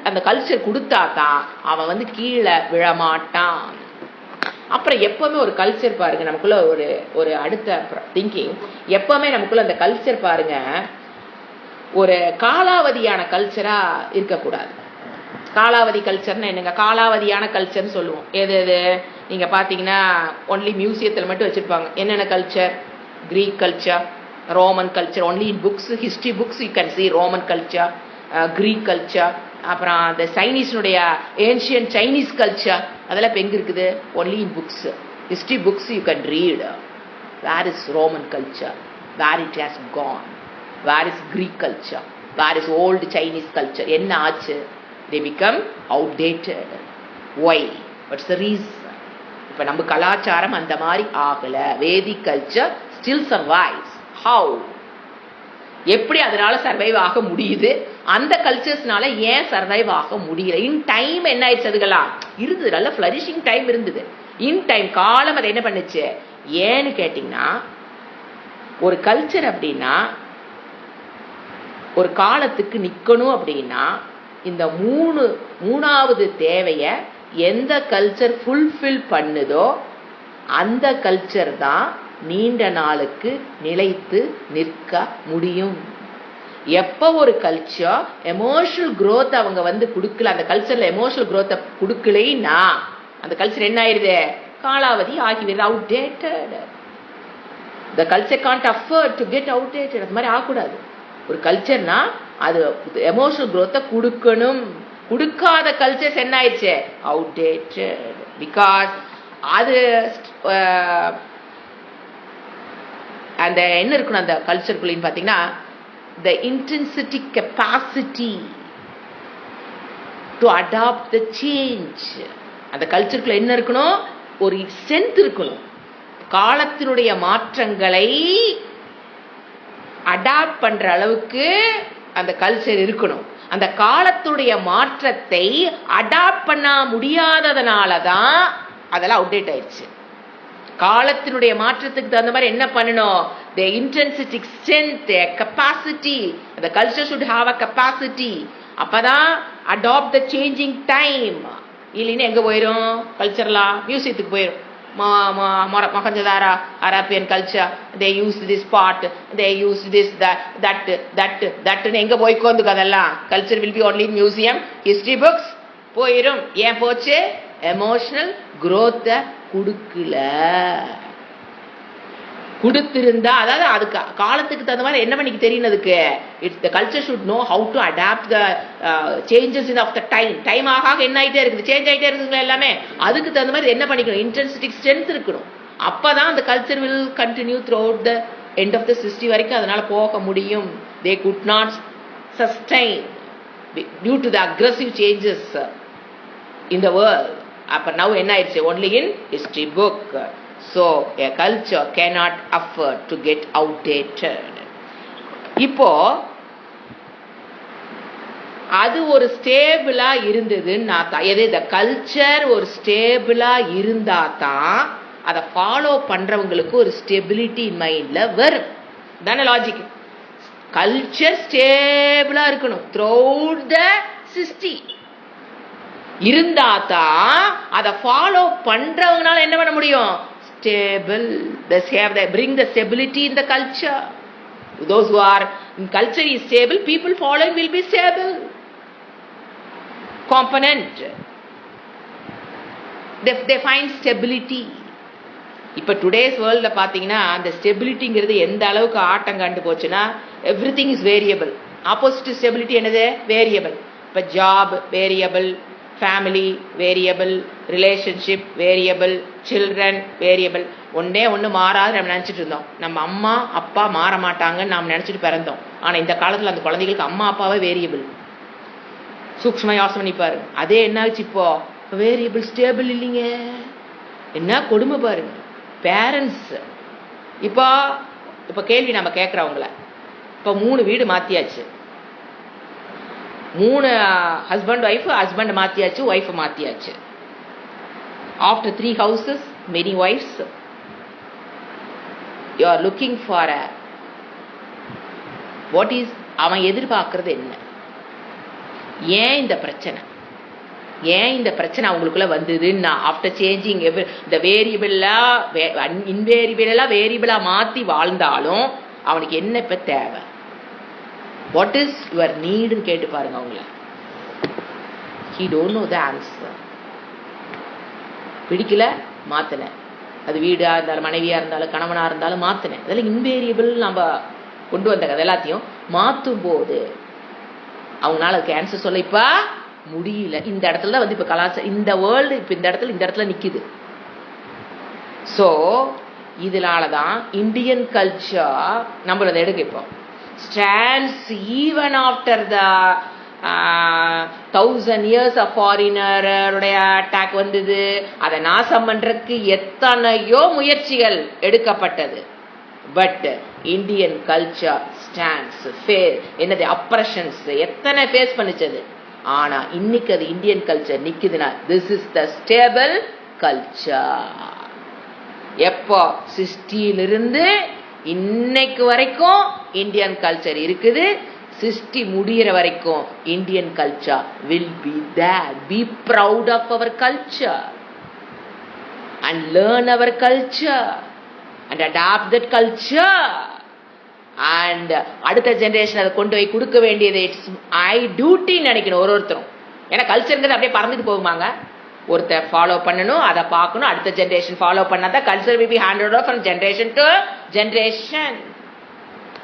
அந்த கல்ச்சர் கொடுத்தா தான் அவன் வந்து கீழே விழமாட்டான். அப்புறம் எப்பவுமே ஒரு கல்ச்சர் பாருங்க, நமக்குள்ள ஒரு அடுத்த திங்கிங், எப்பவுமே நமக்குள்ள அந்த கல்ச்சர் பாருங்க ஒரு காலாவதியான கல்ச்சரா இருக்கக்கூடாது. காலாவதி கல்ச்சர்னா என்னங்க? காலாவதியான கல்ச்சர்னு சொல்லுவோம். எது எது நீங்க பாத்தீங்கன்னா ஒன்லி மியூசியத்தில் மட்டும் வச்சிருப்பாங்க. என்னென்ன culture? Greek culture, Roman culture, only in books, history books you can see Roman culture, Greek culture. அப்புறம் அந்த சைனீஸ்னுடைய ஏன்ஷியன்ட் சைனீஸ் கல்ச்சர், அதெல்லாம் இப்போ எங்க இருக்குது? Only in books, history books you can read. Where is Roman culture? Where it has gone? Where is Greek culture? Where is old Chinese culture? என்ன ஆச்சு? They become outdated. Why? What's the reason? இப்ப நம்ம கலாச்சாரம் அந்த மாதிரி ஆகல. வேதிக் culture still survives. How? எப்படி அதனால சர்வைவ் ஆக முடியுது? அந்த கல்ச்சர்ஸ்னால ஏன் சர்வைவ் ஆக முடியல? இன் டைம் என்ன ஆயிடுச்சு? அதுக்கெல்லாம் இருந்தது, நல்ல ஃபிளரிஷிங் டைம் இருந்தது. இன் டைம் காலம் அதை என்ன பண்ணுச்சு? ஏன்னு கேட்டீங்கன்னா, ஒரு கல்ச்சர் அப்படின்னா ஒரு காலத்துக்கு நிக்கணும் அப்படின்னா இந்த மூணாவது தேவைய எந்த கல்ச்சர் ஃபுல்ஃபில் பண்ணுதோ அந்த கல்ச்சர் தான் நீண்ட நாளுக்கு நிலைத்து நிற்க முடியும். எப்ப ஒரு கல்ச்சர் எமோஷனல் growth அவங்க வந்து கொடுக்கல, அந்த கல்ச்சர்ல எமோஷனல் growth கொடுக்கலைன்னா அந்த கல்ச்சர் என்ன ஆயிருது? காலாவதி ஆகிவிடுது, outdated. the culture can't afford to get outdated. அது மாதிரி ஆகக்கூடாது. ஒரு கல்ச்சர்னா அது எமோஷனல் growth கொடுக்கணும். கொடுக்காத கல்ச்சர்ஸ் என்ன ஆயிடுச்சு? அவுடேட்டட். பிகாஸ் அது அந்த என்ன இருக்கணும் அந்த கல்ச்சருக்குள்ளேன்னு பார்த்தீங்கன்னா, the intensity capacity to adopt the change. அந்த கல்ச்சருக்குள்ள என்ன இருக்கணும்? ஒரு ஸ்ட்ரென்த் இருக்கணும். காலத்தினுடைய மாற்றங்களை அடாப்ட் பண்ற அளவுக்கு அந்த கல்ச்சர் இருக்கணும். அந்த காலத்துடைய மாற்றத்தை அடாப்ட் பண்ண முடியாததுனால தான் அதெல்லாம் அவுடேட் ஆயிடுச்சு. காலத்தினுடைய மாற்றத்துக்கு தகுந்த மாதிரி என்ன பண்ணணும்? the intensity, strength, capacity. the culture should have a capacity. அப்பதான் adopt the changing time. இல்லைன்னு எங்க போயிரும்? கல்ச்சர்லாம் மியூசியத்துக்கு போயிரும். Mohenjo-daro, Arabian culture, they used this part, they used this, that எங்க போய்க்கோந்துக்கு அதெல்லாம்? Culture will be only in museum, history books போயிரும். ஏன் போச்சு? எமோஷனல் growth கொடுக்கல. கொடுத்திருந்தா, அதாவது அதுக்கு காலத்துக்கு தகுந்த மாதிரி என்ன பண்ணிக்கு தெரியுனதுக்கு, the culture should know how to adapt the changes of the time. Time ஆக என்ன ஆயிட்டே இருக்குது, சேஞ்ச் ஆயிட்டே இருக்குதுங்களா எல்லாமே. அதுக்கு தகுந்த மாதிரி என்ன பண்ணிக்கணும்? இன்டென்சிட்டி ஸ்ட்ரென்த் இருக்கணும். அப்பதான் அந்த culture will continue throughout the end of the history வரைக்கும் அதனால போக முடியும். they could not sustain due to the aggressive changes in the world. அப்ப now என்ன ஆயிடுச்சு? only in history book. So a culture cannot afford to get outdated. இப்போ அது ஒரு ஸ்டேபிளா இருந்ததுன்னா தான், எது இந்த கல்ச்சர் ஒரு ஸ்டேபிளா இருந்தா தான் அதை ஃபாலோ பண்றவங்களுக்கு ஒரு ஸ்டெபிலிட்டி மைண்ட்ல வரும். தானே லாஜிக்? கல்ச்சர் ஸ்டேபிளா இருக்கணும் த்ரூஅவுட் த சிஸ்டி இருந்தா தான் அதை ஃபாலோ பண்றவங்கனால என்ன பண்ண முடியும்? stable. They bring the stability in the culture. Those who are in culture is stable, people following will be stable. Component. They find stability. இப்போ டுடேஸ் வேர்ல்டில் பார்த்தீங்கன்னா அந்த ஸ்டெபிலிட்டிங்கிறது எந்த அளவுக்கு ஆட்டம் கண்டு போச்சுன்னா every thing is variable. Opposite stability என்னது? Variable. இப்போ job variable, family variable, relationship variable, children variable. ஒன்று மாறாது நம்ம நினச்சிட்டு இருந்தோம். நம்ம அம்மா அப்பா மாற மாட்டாங்கன்னு நாம் நினச்சிட்டு பிறந்தோம். ஆனால் இந்த காலத்தில் அந்த குழந்தைகளுக்கு அம்மா அப்பாவே வேரியபிள். சூக்ஷ்ம யோசனை பண்ணி பாருங்க. அதே என்ன ஆச்சு? இப்போ வேரியபிள் ஸ்டேபிள் இல்லைங்க. என்ன கொடுமை பாருங்க. பேரண்ட்ஸ் இப்போ கேள்வி நம்ம கேட்குறவங்கள, இப்போ 3 வீடு மாற்றியாச்சு, 3 ஹஸ்பண்ட் ஒய்ஃப், ஹஸ்பண்ட் மாற்றியாச்சு, ஒய்ஃப் மாற்றியாச்சு. After 3 houses, many wives, you are looking for a what is அவன் எதிர்பார்க்கறது என்ன? ஏன் இந்த பிரச்சனை? ஏன் இந்த பிரச்சனை அவங்களுக்குள்ள வந்ததுன்னா ஆஃப்டர் சேஞ்சிங் இந்த இன்வேரியபிளா வேரியபிளா மாற்றி வாழ்ந்தாலும் அவனுக்கு என்ன இப்போ தேவை? வாட் இஸ் யுவர் நீடுன்னு கேட்டு பாருங்க அவங்கள. He don't know the answer. பிடிக்கல, மாற்றினேன். அது வீடாக இருந்தாலும், மனைவியாக இருந்தாலும், கணவனாக இருந்தாலும் மாற்றினேன். அதெல்லாம் இன்வேரியபிள். நம்ம கொண்டு வந்த கதை எல்லாத்தையும் மாற்றும் போது அவங்களால அதுக்கு ஆன்சர் சொல்ல இப்போ முடியல. இந்த இடத்துல தான் வந்து இப்போ கலாச்சாரம், இந்த வேர்ல்டு இப்போ இந்த இடத்துல நிற்கிது. ஸோ இதனால தான் இந்தியன் கல்ச்சர் நம்மள அதை எடுக்க இப்போ stands even after the 1000 years of ஃபாரினருடைய அட்டாக் வந்தது. அதை நாசம் பண்றதுக்கு எத்தனையோ முயற்சிகள் எடுக்கப்பட்டது. பட் இந்தியன் கல்ச்சர் ஸ்டாண்ட்ஸ் என்னது அப்ரஷன்ஸ் எத்தனை ஃபேஸ் பண்ணிச்சது. ஆனா இன்னைக்கு அது இந்தியன் கல்ச்சர் நிக்குதுன்னா this is the stable culture. எப்போ 60லிருந்து இன்னைக்கு வரைக்கும் இந்தியன் கல்ச்சர் இருக்குது. 60 முடிகிற வரைக்கும் Indian culture will be there. Be proud of our culture and learn our culture and adapt that culture. And அடுத்த ஜென்ரேஷன் அதை கொண்டு போய் கொடுக்க வேண்டியது இட்ஸ் ஐ டியூட்டின்னு நினைக்கணும் ஒருத்தரும். ஏன்னா கல்ச்சருங்கிறது அப்படியே பறந்துட்டு போகுமாங்க. ஒருத்தர் ஃபாலோ பண்ணணும், அதை பார்க்கணும், அடுத்த ஜென்ரேஷன் ஃபாலோ பண்ணாதான் culture will be handed over from generation to generation.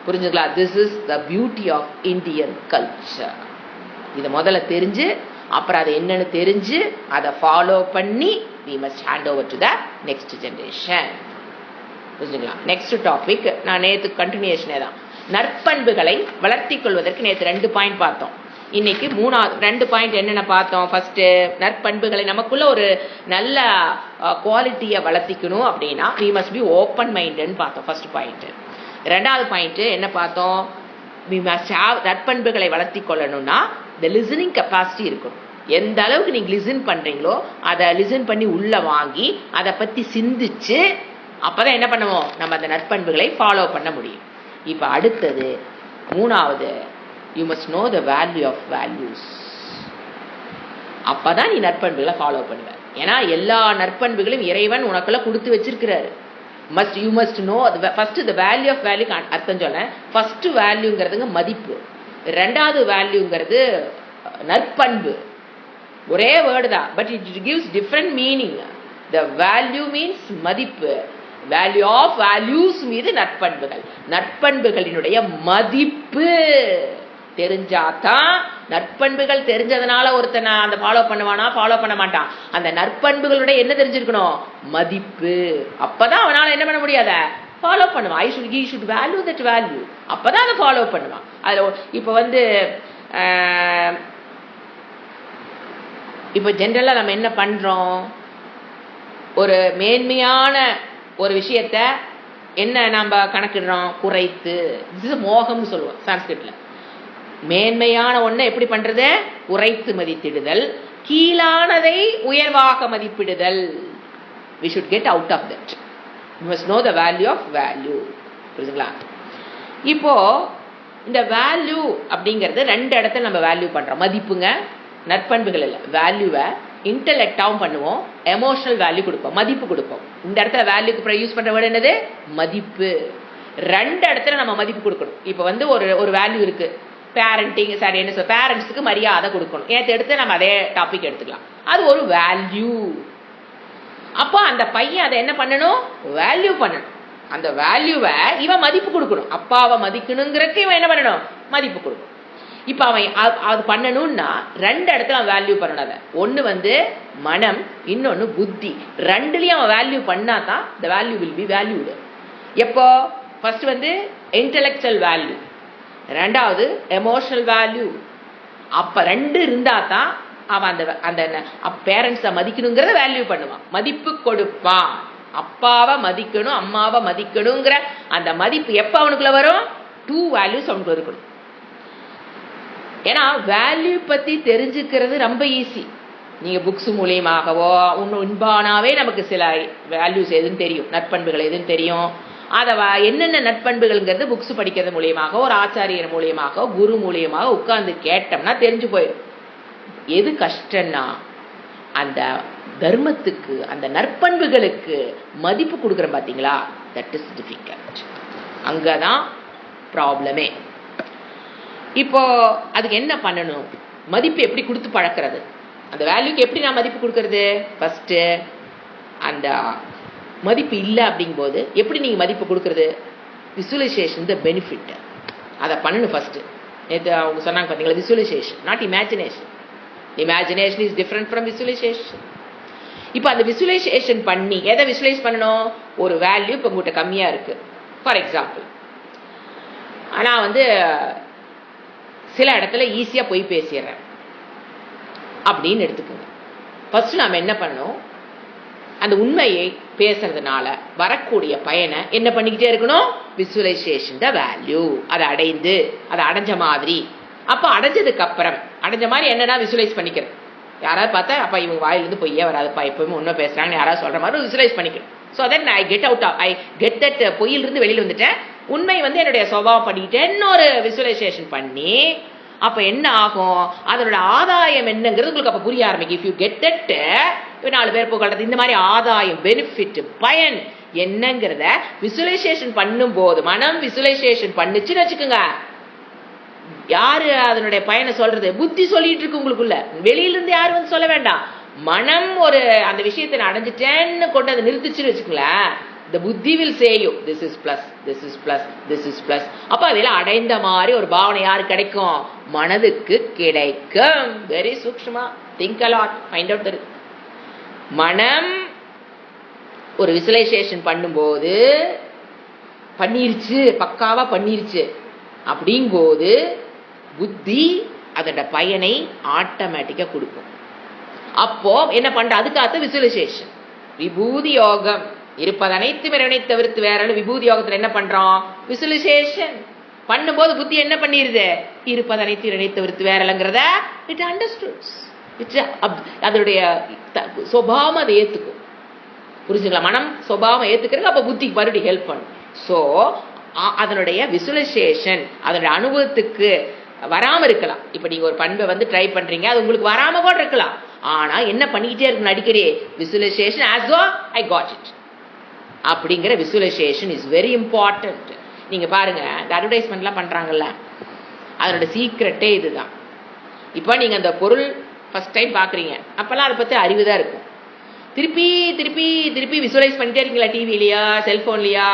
புரிஞ்சுங்களா? This is the beauty of Indian culture. இதை முதல்ல தெரிஞ்சு அப்புறம் அதை என்னன்னு தெரிஞ்சு அதை ஃபாலோ பண்ணி we must hand over to the next generation. புரிஞ்சுங்களா? நெக்ஸ்ட் டாபிக் நான் நேற்று கண்டினியூஷனே தான். நற்பண்புகளை வளர்த்தி கொள்வதற்கு நேற்று 2 பாயிண்ட் பார்த்தோம். இன்னைக்கு 3வது 2 பாயிண்ட் என்னென்ன பார்த்தோம்? ஃபர்ஸ்ட், நற்பண்புகளை நமக்குள்ள ஒரு நல்ல குவாலிட்டியை வளர்த்திக்கணும் அப்படின்னா we must be open minded பார்த்தோம். First point. 2வது பாயிண்ட் என்ன பார்த்தோம்? we must have நற்பண்புகளை வளர்த்தி கொள்ளணும்னா the listening capacity இருக்கணும். எந்த அளவுக்கு நீங்க லிசன் பண்றீங்களோ அதை லிசன் பண்ணி உள்ள வாங்கி அதை பத்தி சிந்திச்சு அப்பதான் என்ன பண்ணுவோம்? நம்ம அந்த நற்பண்புகளை ஃபாலோ பண்ண முடியும். இப்ப அடுத்தது 3வது, you must know the value of values. அப்பதான் நீ நற்பண்புகளை ஃபாலோ பண்ணுவ. ஏன்னா எல்லா நற்பண்புகளையும் இறைவன் உனக்குள்ள கொடுத்து வச்சிருக்கிறாரு. You must know first the value of value அர்த்தம் சொன்னேன். ஃபர்ஸ்ட் வேல்யூங்கிறதுங்க மதிப்பு, 2வது வேல்யூங்கிறது நற்பண்பு. ஒரே வேர்டு தான், but it gives different meaning. The value means மதிப்பு, வேல்யூ ஆஃப் வேல்யூஸ் மீது நற்பண்புகள். நற்பண்புகளினுடைய மதிப்பு தெரிஞ்சாதான், நற்பண்புகள் தெரிஞ்சதுனால ஒருத்தனை அந்த ஃபாலோ பண்ணுவானா? ஃபாலோ பண்ண மாட்டான். அந்த நற்பண்புகளுடைய என்ன தெரிஞ்சிருக்கணும்? மதிப்பு. அப்பதான் அவனால என்ன பண்ண முடியாத ஃபாலோ பண்ணுவான். he should value that value. அப்பதான் அதை ஃபாலோ பண்ணுவான். அதுல இப்போ ஜென்ரலா நம்ம என்ன பண்றோம்? ஒரு மேன்மையான ஒரு விஷயத்த என்ன நம்ம கணக்கிடுறோம்? குறைத்து. மோகம்னு சொல்லுவோம் சான்ஸ்கிரிட்ல. மேன்மையான ஒன்றை எப்படி பண்றது? குறைத்து மதிப்பிடுதல். கீழானதை உயர்வாக மதிப்பிடுதல். we should get out of that. you must know the value of value. புரியுதுங்களா? இப்போ இந்த வேல்யூ அப்படிங்கிறது 2 இடத்துல நம்ம வேல்யூ பண்றோம். மதிப்புங்க, நற்பண்புகள் இல்லை. வேல்யூவை இன்டலெக்டாவும் பண்ணுவோம், எமோஷனல் வேல்யூ கொடுப்போம், மதிப்பு கொடுப்போம். இந்த இடத்துல வேல்யூக்கு யூஸ் பண்ற வேர்டு என்னது? மதிப்பு. 2 இடத்துல நம்ம மதிப்பு கொடுக்கணும். இப்போ ஒரு வேல்யூ இருக்கு, பேரண்டிங். சரி, என்ன சொல்ல, பேரண்ட்ஸுக்கு மரியாதை கொடுக்கணும். எடுத்து நம்ம அதே டாபிக் எடுத்துக்கலாம். அது ஒரு வேல்யூ. அப்போ அந்த பையன் அதை என்ன பண்ணணும், வேல்யூ பண்ணணும். அந்த வேல்யூவை இவன் மதிப்பு கொடுக்கணும். அப்பாவை மதிக்கணுங்கிறதுக்கு இவன் என்ன பண்ணணும், மதிப்பு கொடுக்கணும். இப்ப அவன் அது பண்ணணும்னா 2 இடத்துல அவன் வேல்யூ பண்ணணும். அதை ஒண்ணு மனம், இன்னொன்னு புத்தி. 2லயும் அவன் வேல்யூ பண்ணாதான் the value will be valued. எப்போ ஃபர்ஸ்ட் இன்டெலெக்சுவல் வேல்யூ, 2வது எமோஷனல் வேல்யூ. அப்ப 2 இருந்தா தான் அவன் அந்த பேரண்ட்ஸை மதிக்கணுங்கிறத வேல்யூ பண்ணுவான், மதிப்பு கொடுப்பான். அப்பாவை மதிக்கணும், அம்மாவை மதிக்கணுங்கிற அந்த மதிப்பு எப்ப அவனுக்குள்ள வரும், 2 வேல்யூஸ் அவனுக்கு இருக்கணும். ஏன்னா வேல்யூ பத்தி தெரிஞ்சுக்கிறது ரொம்ப ஈஸி. நீங்க புக்ஸ் மூலியமாகவோ இன்பானாவே நமக்கு சில வேல்யூஸ் எதுன்னு தெரியும், நற்பண்புகள் எதுன்னு தெரியும். அதை என்னென்ன நற்பண்புகள்ங்கிறது புக்ஸ் படிக்கிறது மூலியமாக, ஒரு ஆச்சாரியர் மூலியமாக, குரு மூலியமாக உட்கார்ந்து கேட்டோம்னா தெரிஞ்சு போயிடும். எது கஷ்டம்னா அந்த தர்மத்துக்கு, அந்த நற்பண்புகளுக்கு மதிப்பு கொடுக்குறோம் பாத்தீங்களா, தட் இஸ் டிஃபிகல்ட். அங்கதான் ப்ராப்ளமே. இப்போ அதுக்கு என்ன பண்ணணும், மதிப்பு எப்படி கொடுத்து பழக்கிறது, அந்த வேல்யூக்கு எப்படி நான் மதிப்பு கொடுக்கறது. ஃபர்ஸ்ட் அந்த மதிப்பு இல்லை அப்படிங்கும் போது எப்படி நீங்க மதிப்பு கொடுக்கறது, விசுவலைசேஷன் த பெனிஃபிட், அதை பண்ணணும் ஃபர்ஸ்ட். நேற்று அவங்க சொன்னாங்க பார்த்தீங்களா, visualisation not imagination. Imagination is different from visualisation. இப்போ அந்த விசுவலைசேஷன் பண்ணி எதை விசுவலைஸ் பண்ணணும், ஒரு வேல்யூ இப்போ உங்கள்கிட்ட கம்மியா இருக்கு ஃபார் எக்ஸாம்பிள். ஆனா சில இடத்துல ஈஸியா போய் பேசிடுறேன் அப்படின்னு எடுத்துக்கோங்க. ஃபர்ஸ்ட் நாம என்ன பண்ணணும், அந்த உண்மையை பேசுறதுனால வரக்கூடிய பயனை என்ன பண்ணிக்கிட்டே இருக்கணும், விசுவலைசேஷன் த வேல்யூ. அதை அடைஞ்ச மாதிரி. அப்ப அடைஞ்சதுக்கு அப்புறம் அடைஞ்ச மாதிரி என்னன்னா விசுவலைஸ் பண்ணிக்கிறது. யாராவது பார்த்தா அப்ப இவங்க வாயிலிருந்து பொய்யே வராதுப்பா, எப்பவுமே உண்மை பேசுறாங்கன்னு யாராவது சொல்ற மாதிரி விசுவலைஸ் பண்ணிக்கணும். So then I get that பொய்யிலிருந்து வெளியில் வந்துட்டேன், உண்மை என்னுடைய சுபாவம் பண்ணிக்கிட்டேன்னு ஒரு விசுவலைசேஷன் பண்ணி, அப்ப என்ன ஆகும், அதனோட ஆதாயம் என்னங்கிறது உங்களுக்கு அப்ப புரிய ஆரம்பிக்கும். இஃப் யூ கெட் தட், 4 பேர் புகழ்றது இந்த மாதிரி ஆதாயம், பெனிஃபிட், பயன் என்னங்கிறத விசுவலைசேஷன் பண்ணும் போது, மனம் விசுவலைசேஷன் பண்ணுச்சுன்னு வச்சுக்கோங்க, யாரு அதனுடைய பயனை சொல்றது, புத்தி சொல்லிட்டு இருக்கு உங்களுக்குள்ள, வெளியிலிருந்து யாரும் சொல்ல வேண்டாம். மனம் அந்த விஷயத்தை நான் அடைஞ்சிட்டேன்னு கொண்டு அதை நிறுத்திச்சுன்னு வச்சுக்கோங்களேன், the புத்தி will say you this is plus, this is plus, this is plus. அப்ப அதெல்லாம் அடைந்த மாதிரி ஒரு பாவனை யாரு கிடைக்கும், மனதுக்கு கிடைக்கும். வெரி சூக்ஷ்மா, think a lot, find out the மனம் ஒரு விசுவலைசேஷன் பண்ணும்போது பண்ணிருச்சு, பக்காவா பண்ணிருச்சு அப்படிங்கும்போது புத்தி அதோட பயனை ஆட்டோமேட்டிக்கா கொடுக்கும். அப்போ என்ன பண்ற, அதுக்காக விசுவலைசேஷன். விபூதி யோகம் இருப்பது அனைத்தும் இறைவனை தவிர்த்து வேற. விபூதி யோகத்துல என்ன பண்றோம், விசுவலைசேஷன் பண்ணும்போது புத்தி என்ன பண்ணிருது, இருப்பது அனைத்து இறைவனை தவிர்த்து வேறங்கிறத இட் அண்டர்ஸ்டுட், அதனுடைய சுபாவம் அதை ஏத்துக்கும். புரிஞ்சுங்களா, மனம் சுபாவம் ஏத்துக்கிறது, அப்ப புத்திக்கு மறுபடியும் ஹெல்ப் பண்ணும். சோ அதனுடைய விசுவலைசேஷன் அதனுடைய அனுபவத்துக்கு வராம இருக்கலாம். இப்ப நீங்க ஒரு பண்பை ட்ரை பண்றீங்க, அது உங்களுக்கு வராம கூட இருக்கலாம். ஆனா என்ன பண்ணிக்கிட்டே இருக்கணும், அடிக்கடி visualisation as though I got it அப்படிங்கிற விசுவலைசேஷன் இஸ் வெரி இம்பார்ட்டன்ட். நீங்க பாருங்க, இந்த அட்வர்டைஸ்மெண்ட்லாம் பண்றாங்கல்ல, அதனோட சீக்ரெட்டே இதுதான். இப்போ நீங்க அந்த பொருள் ஃபர்ஸ்ட் டைம் பாக்குறீங்க, அப்பெல்லாம் அதை பத்தி அறிவு தான் இருக்கும். திருப்பி திருப்பி திருப்பி விசுவலைஸ் பண்ணிட்டே இருக்கீங்களா, டிவிலையா, செல்போன்லயா,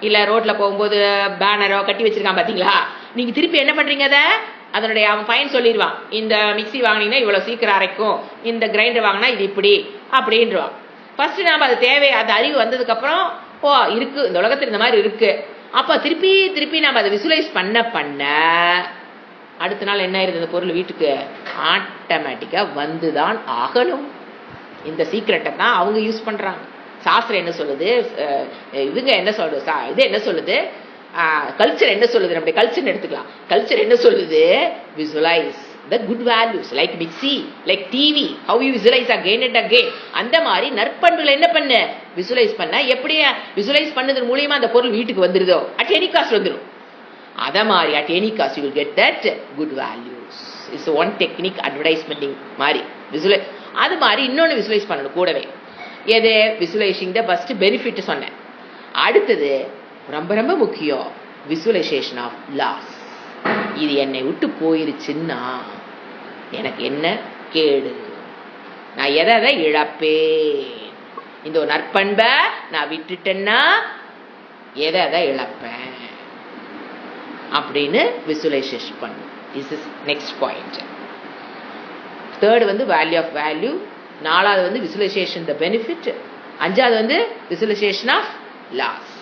இல்ல ரோட்ல போகும்போது பேனரோ கட்டி வச்சிருக்கான் பாத்தீங்களா, நீங்க திருப்பி என்ன பண்றீங்க, அதனுடைய அவன் பயன் சொல்லிடுவான். இந்த மிக்சி வாங்கினீங்கன்னா இவ்வளவு சீக்கிரம் அரைக்கும், இந்த கிரைண்டர் வாங்கினா இது இப்படி அப்படின்றான். ஃபர்ஸ்ட் நாம அது தேவை, அது அறிவு வந்ததுக்கு அப்புறம் ஓ இருக்கு, இந்த உலகத்தில் இந்த மாதிரி இருக்கு. அப்ப திருப்பி திருப்பி நாம அதை விசுவலைஸ் பண்ண அடுத்த நாள் என்ன ஆயிருது, இந்த பொருள் வீட்டுக்கு ஆட்டோமேட்டிக்கா வந்துதான் ஆகணும். இந்த சீக்ரெட்டை தான் அவங்க யூஸ் பண்றாங்க. சாஸ்திரம் என்ன சொல்லுது, இதுங்க என்ன சொல்லுது, இது என்ன சொல்லுது, கல்ச்சர் என்ன சொல்லுது, நம்முடைய கல்ச்சர் எடுத்துக்கலாம். கல்ச்சர் என்ன சொல்லுது, visualise the good values, like mixi, like TV, how you visualize again and again. அந்த மாதிரி நற்பண்புகளை என்ன பண்ண, விசுவலைஸ் பண்ண. எப்படி விசுவலைஸ் பண்ணது மூலியமா அந்த பொருள் வீட்டுக்கு வந்துருதோ, at any cost வந்துரும். அத மாதிரி at any cost you will get that good values. It's one technique, advertising மாதிரி விசுவலைஸ். அது மாதிரி இன்னொன்னு விசுவலைஸ் பண்ணணும் கூடவே. எது, விசுவலைசிங் த ஃபர்ஸ்ட் பெனிஃபிட் சொன்னேன். அடுத்தது ரொம்ப ரொம்ப முக்கியம், விசுவலைசேஷன் ஆஃப் லாஸ். இது என்னை விட்டு போயிருச்சுன்னா எனக்கு என்ன கேடு, நான் எதை இழப்பேன், இந்த ஒரு நற்பண்பை நான் விட்டுட்டேன்னா எதை இழப்பேன் அப்படின்னு விசுவலைசேஷன் பண்ணும். This is next point. Third வந்து வேல்யூ ஆஃப் வேல்யூ, நாலாவது வந்து விசுவலைசேஷன் த பெனிஃபிட், அஞ்சாவது வந்து விசுவலைசேஷன் ஆஃப் லாஸ்.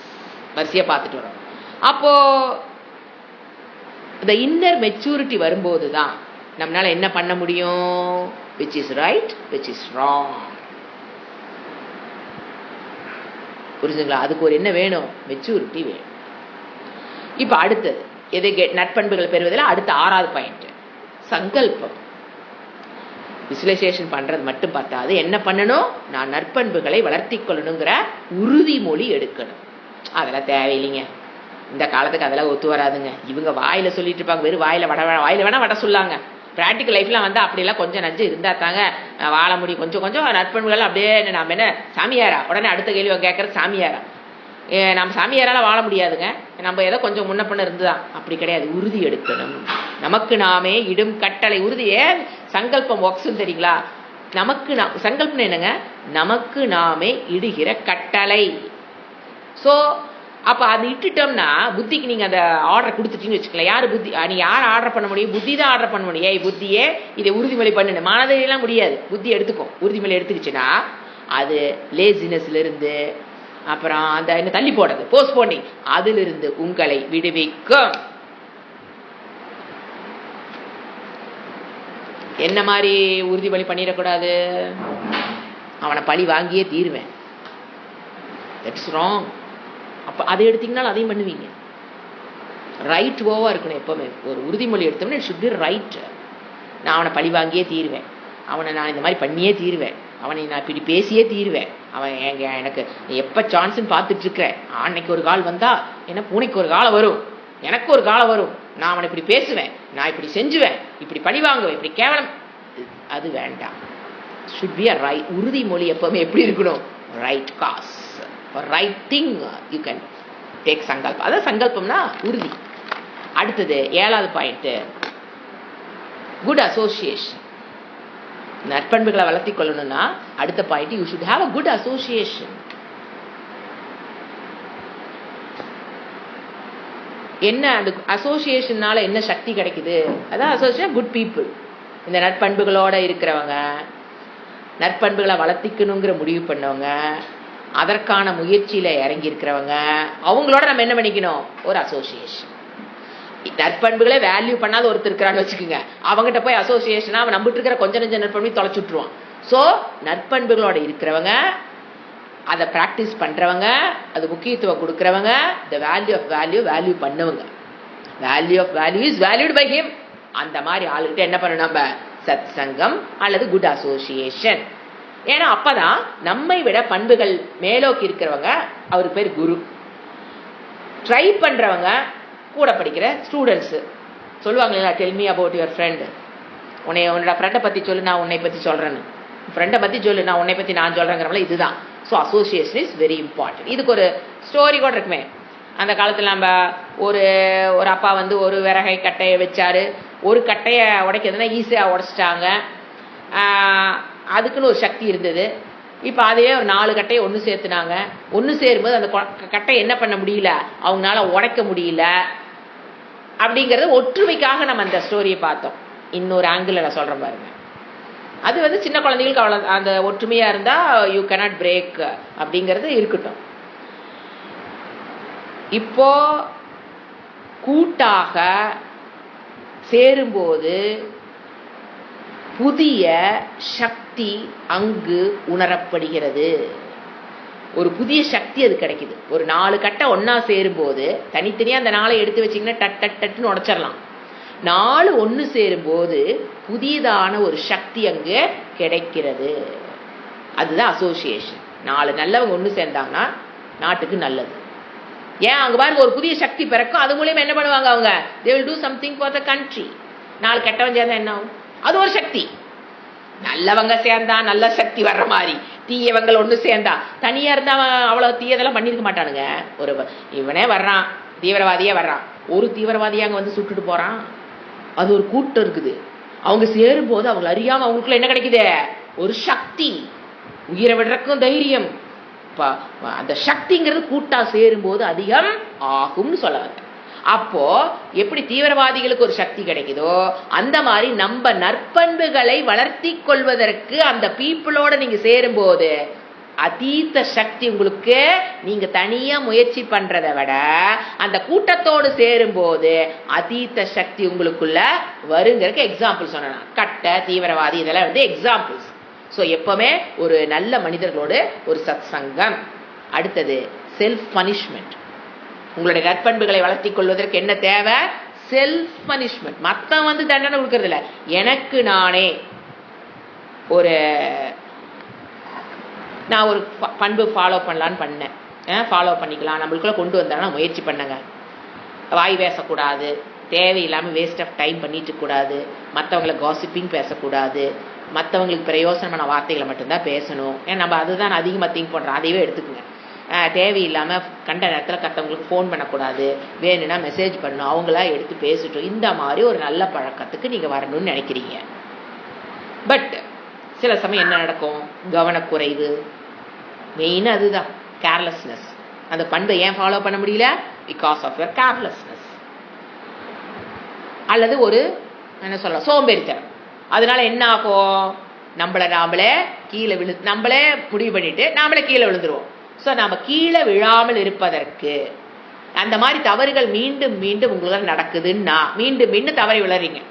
வரிசையா பார்த்துட்டு வரோம். அப்போ இந்த இன்னர் மெச்சூரிட்டி வரும்போது தான் நம்மளால என்ன பண்ண முடியும், which is right, which is wrong. புரிஞ்சுங்களா? அதுக்கு ஒரு என்ன வேணும், மெச்சூரிட்டி வேணும். இப்ப அடுத்தது எதை நற்பண்புகள் பெறுவதில் அடுத்த ஆறாவது பாயிண்ட் சங்கல்பம். விசுவலைசேஷன் பண்றது மட்டும் பார்த்தாது, என்ன பண்ணணும், நான் நற்பண்புகளை வளர்த்தி கொள்ளணுங்கிற உறுதிமொழி எடுக்கணும். அதெல்லாம் தேவையில்லைங்க, இந்த காலத்துக்கு அதெல்லாம் ஒத்து வராதுங்க. இவங்க வாயில சொல்லிட்டு இருப்பாங்க, வெறும் வாயில வேணா வட சொல்லாங்க. பிராக்டிக்கல் லைஃப்லாம் வந்து அப்படிலாம் கொஞ்சம் நஞ்சு இருந்தா தாங்க வாழ முடியும். கொஞ்சம் நற்பண்புகள் அப்படியே நாம என்ன சாமியாரா, உடனே அடுத்த கேள்வி கேட்கறது சாமியாரா, நம்ம சாமியாரால வாழ முடியாதுங்க. நம்ம ஏதோ கொஞ்சம் முன்ன பண்ண இருந்துதான், அப்படி கிடையாது. உறுதி எடுக்கணும். நமக்கு நாமே இடும் கட்டளை உறுதியே சங்கல்பம் ஒர்க்ஸ் தெரியுங்களா? நமக்கு சங்கல்பம் என்னங்க, நமக்கு நாமே இடுகிற கட்டளை. ஸோ அப்போ அது இட்டுட்டோம்னா புத்திக்கு நீங்கள் அந்த ஆர்டர் கொடுத்துட்டீங்கன்னு வச்சுக்கலாம். யார் புத்தி, நீங்கள் யார் ஆர்டர் பண்ண முடியும், புத்தி தான் ஆர்டர் பண்ண முடியும். ஏய் புத்தியே இதை உறுதிமொழி பண்ணணும், மனதிலாம் முடியாது. புத்தி எடுத்துக்கும், உறுதிமொழி எடுத்துக்கிச்சுன்னா அது லேசினஸ்லேருந்து அப்புறம் அந்த என்ன தள்ளி போடுறது போஸ்ட்போனிங், அதிலிருந்து உங்களை விடுவிக்கும். என்ன மாதிரி உறுதிமொழி பண்ணிடக்கூடாது, அவனை பழி வாங்கியே தீருவேன், தட்ஸ் ராங். அப்போ அதை எடுத்தீங்கனாலும் அதையும் பண்ணுவீங்க. ரைட் ஓவா இருக்கணும் எப்பவுமே. ஒரு உறுதிமொழி எடுத்தோம்னா இட் ஷுட் பி ரைட். நான் அவனை பழி வாங்கியே தீருவேன், அவனை நான் இந்த மாதிரி பண்ணியே தீருவேன், அவனை நான் இப்படி பேசியே தீருவேன், அவன் எனக்கு எப்போ சான்ஸ்ன்னு பார்த்துட்டு இருக்கிறேன். அன்னைக்கு ஒரு கால் வந்தா என்ன, பூனைக்கு ஒரு காலம் வரும், எனக்கு ஒரு காலம் வரும், நான் அவனை இப்படி பேசுவேன், நான் இப்படி செஞ்சுவேன், இப்படி பழி வாங்குவேன், இப்படி கேவலம். அது வேண்டாம். Should be a right. உறுதிமொழி எப்பவுமே எப்படி இருக்கணும், right cause, right thing you can take சங்கல்பம். அதான் சங்கல்பம்னா உறுதி. அடுத்தது ஏழாவது பாயிண்ட் குட் அசோசியேஷன். நற்பண்புகளை வளர்த்தி கொள்ளணும்னா அடுத்த point you should have a good association. என்ன அந்த அசோசியேஷனால என்ன சக்தி கிடைக்குது, அதான் அசோசியேஷன் குட் பீப்புள். இந்த நற்பண்புகளோட இருக்கிறவங்க, நற்பண்புகளை வளர்த்திக்கணுங்கிற முடிவு பண்ணவங்க, அதற்கான முயற்சியில இறங்கி இருக்கிறவங்க, அவங்களோட நம்ம என்ன பண்ணிக்கணும், ஒரு அசோசியேஷன். நற்பண்புகளை வேல்யூ பண்ணாத ஒருத்தர் இருக்கிறான்னு வச்சுக்கோங்க, அவங்ககிட்ட போய் அசோசியேஷனா அவன் நம்பிட்டு இருக்கிற கொஞ்சம் நெஞ்ச நற்பண்பை தொலைச்சுட்டுருவான். ஸோ நற்பண்புகளோட இருக்கிறவங்க, அதை ப்ராக்டிஸ் பண்றவங்க, அது முக்கியத்துவம் கொடுக்கறவங்க, த வேல்யூ ஆஃப் வேல்யூ பண்ணவங்க. Value of value is valued by him. அந்த மாதிரி ஆளுகிட்ட என்ன பண்ணணும், நம்ம சத் சங்கம் அல்லது குட் அசோசியேஷன். ஏன்னா அப்பதான் நம்மை விட பண்புகள் மேலோக்கி இருக்கிறவங்க, அவருக்கு பேர் குரு. ட்ரை பண்றவங்க கூட படிக்கிற ஸ்டூடெண்ட்ஸ் சொல்லுவாங்க இல்லையா, tell me about your friend. உன்னோட ஃப்ரெண்டை பத்தி சொல்லு, நான் உன்னை பத்தி சொல்றேன்னு. ஃப்ரெண்டை பத்தி சொல்லு, நான் உன்னை பத்தி நான் சொல்றேங்கிறவங்கள இதுதான். So association is very important. இதுக்கு ஒரு ஸ்டோரி கூட இருக்குமே. அந்த காலத்தில் நம்ம ஒரு அப்பா வந்து ஒரு விறகை கட்டையை வச்சாரு, ஒரு கட்டையை உடைக்கிறதுனா ஈஸியாக உடைச்சிட்டாங்க. அதுக்குன்னு ஒரு சக்தி இருந்தது. இப்போ அதையே ஒரு 4 கட்டையை ஒன்று சேர்த்துனாங்க. ஒன்று சேரும்போது அந்த கட்டையை என்ன பண்ண முடியல, அவங்களால உடைக்க முடியல. அப்படிங்கிறது ஒற்றுமைக்காக நம்ம அந்த ஸ்டோரியை பார்த்தோம். இன்னொரு ஆங்கிள் நான் சொல்கிறேன் பாருங்க. அது வந்து சின்ன குழந்தைகளுக்கு அவ்வளோ அந்த ஒற்றுமையாக இருந்தால் யூ கேனாட் பிரேக் அப்படிங்கிறது இருக்கட்டும். இப்போ கூட்டாக சேரும்போது புதிய சக்தி அங்கு உணரப்படுகிறது. ஒரு புதிய சக்தி அது கிடைக்குது. ஒரு 4 கட்டை ஒன்னா சேரும்போது தனித்தனியா அந்த 4 எடுத்து வச்சிங்கன்னா டட் டட்டுன்னு உடைச்சிடலாம். 4 ஒன்று சேரும்போது புதியதான ஒரு சக்தி அங்கு கிடைக்கிறது. அதுதான் அசோசியேஷன். 4 நல்லவங்க ஒன்று சேர்ந்தாங்கன்னா நாட்டுக்கு நல்லது. ஏன் அங்க பாருங்க, ஒரு புதிய சக்தி பிறக்கும். அது மூலியமா என்ன பண்ணுவாங்க, அவங்க they will do something for the country. 4 கெட்டவன் சேர்ந்தா என்ன ஆகும், அது ஒரு சக்தி. நல்லவங்க சேர்ந்தா நல்ல சக்தி வர்ற மாதிரி, தீயவங்கள் ஒன்று சேர்ந்தா, தனியா இருந்தா அவ்வளவு தீயதெல்லாம் பண்ணிருக்க மாட்டானுங்க. ஒரு இவனே வர்றான், தீவிரவாதியே வர்றான், ஒரு தீவிரவாதியா அங்க வந்து சுட்டுட்டு போறான். அது ஒரு கூட்டம் இருக்குது. அவங்க சேரும் போது அவங்க அறியாம அவங்களுக்குள்ள என்ன கிடைக்குது, ஒரு சக்தி. உயிரை விடுறக்கும் தைரியம், அந்த சக்திங்கிறது கூட்டா சேரும்போது அதிகம் ஆகும்னு சொல்ல வந்தேன். அப்போ எப்படி தீவிரவாதிகளுக்கு ஒரு சக்தி கிடைக்குதோ அந்த மாதிரி நம்ம நற்பண்புகளை வளர்த்தி கொள்வதற்கு அந்த பீப்புளோட நீங்க சேரும்போது அதீத சக்தி உங்களுக்கு, நீங்க தனியா முயற்சி பண்றதை விட அந்த கூட்டத்தோடு சேரும்போது அதீத சக்தி உங்களுக்குள்ள வருங்கிறதுக்கு எக்ஸாம்பிள் சொன்னேன். கட்ட தீவிரவாதி இதெல்லாம் வந்து எக்ஸாம்பிள்ஸ். ஸோ எப்பவுமே ஒரு நல்ல மனிதர்களோடு ஒரு சத் சங்கம். அடுத்தது செல்ஃப் பனிஷ்மெண்ட். உங்களுடைய நற்பண்புகளை வளர்த்தி கொள்வதற்கு என்ன தேவை? Self punishment. மத்தவன் வந்து தண்டனை கொடுக்கறது இல்லை, எனக்கு நானே ஒரு நான் ஒரு பண்பு ஃபாலோ பண்ணலான்னு பண்ணேன். ஃபாலோ பண்ணிக்கலாம், நம்மளுக்குள்ள கொண்டு வந்தாலும் முயற்சி பண்ணங்க. வாய் பேசக்கூடாது, தேவையில்லாமல் வேஸ்ட் ஆஃப் டைம் பண்ணிட்டு கூடாது, மற்றவங்களை காசிப்பிங் பேசக்கூடாது, மற்றவங்களுக்கு பிரயோசனமான வார்த்தைகளை மட்டும்தான் பேசணும். ஏன்னா நம்ம அதுதான் அதிகமாக திங்க் பண்ணுறோம், அதையவே எடுத்துக்குங்க. தேவையில்லாமல் கண்ட நேரத்தில் கற்றவங்களுக்கு ஃபோன் பண்ணக்கூடாது, வேணும்னா மெசேஜ் பண்ணணும், அவங்களா எடுத்து பேசிட்டோம். இந்த மாதிரி ஒரு நல்ல பழக்கத்துக்கு நீங்கள் வரணும்னு நினைக்கிறீங்க. பட் சில சமயம் என்ன நடக்கும்? கவனக்குறைவு மெயின், அதுதான் கேர்லெஸ்னஸ். அந்த பண்பை ஏன் ஃபாலோ பண்ண முடியல? Because of your carelessness. அல்லது ஒரு என்ன சொல்லலாம், சோம்பேறித்தனம். அதனால என்ன ஆகும்? நாமளே கீழே நம்மளே முடிவு பண்ணிட்டு நாமளே கீழே விழுந்துருவோம். ஸோ நம்ம கீழே விழாமல் இருப்பதற்கு அந்த மாதிரி தவறுகள் மீண்டும் மீண்டும் உங்களுக்கு நடக்குதுன்னா மீண்டும் மீண்டும் தவறி விழறீங்க.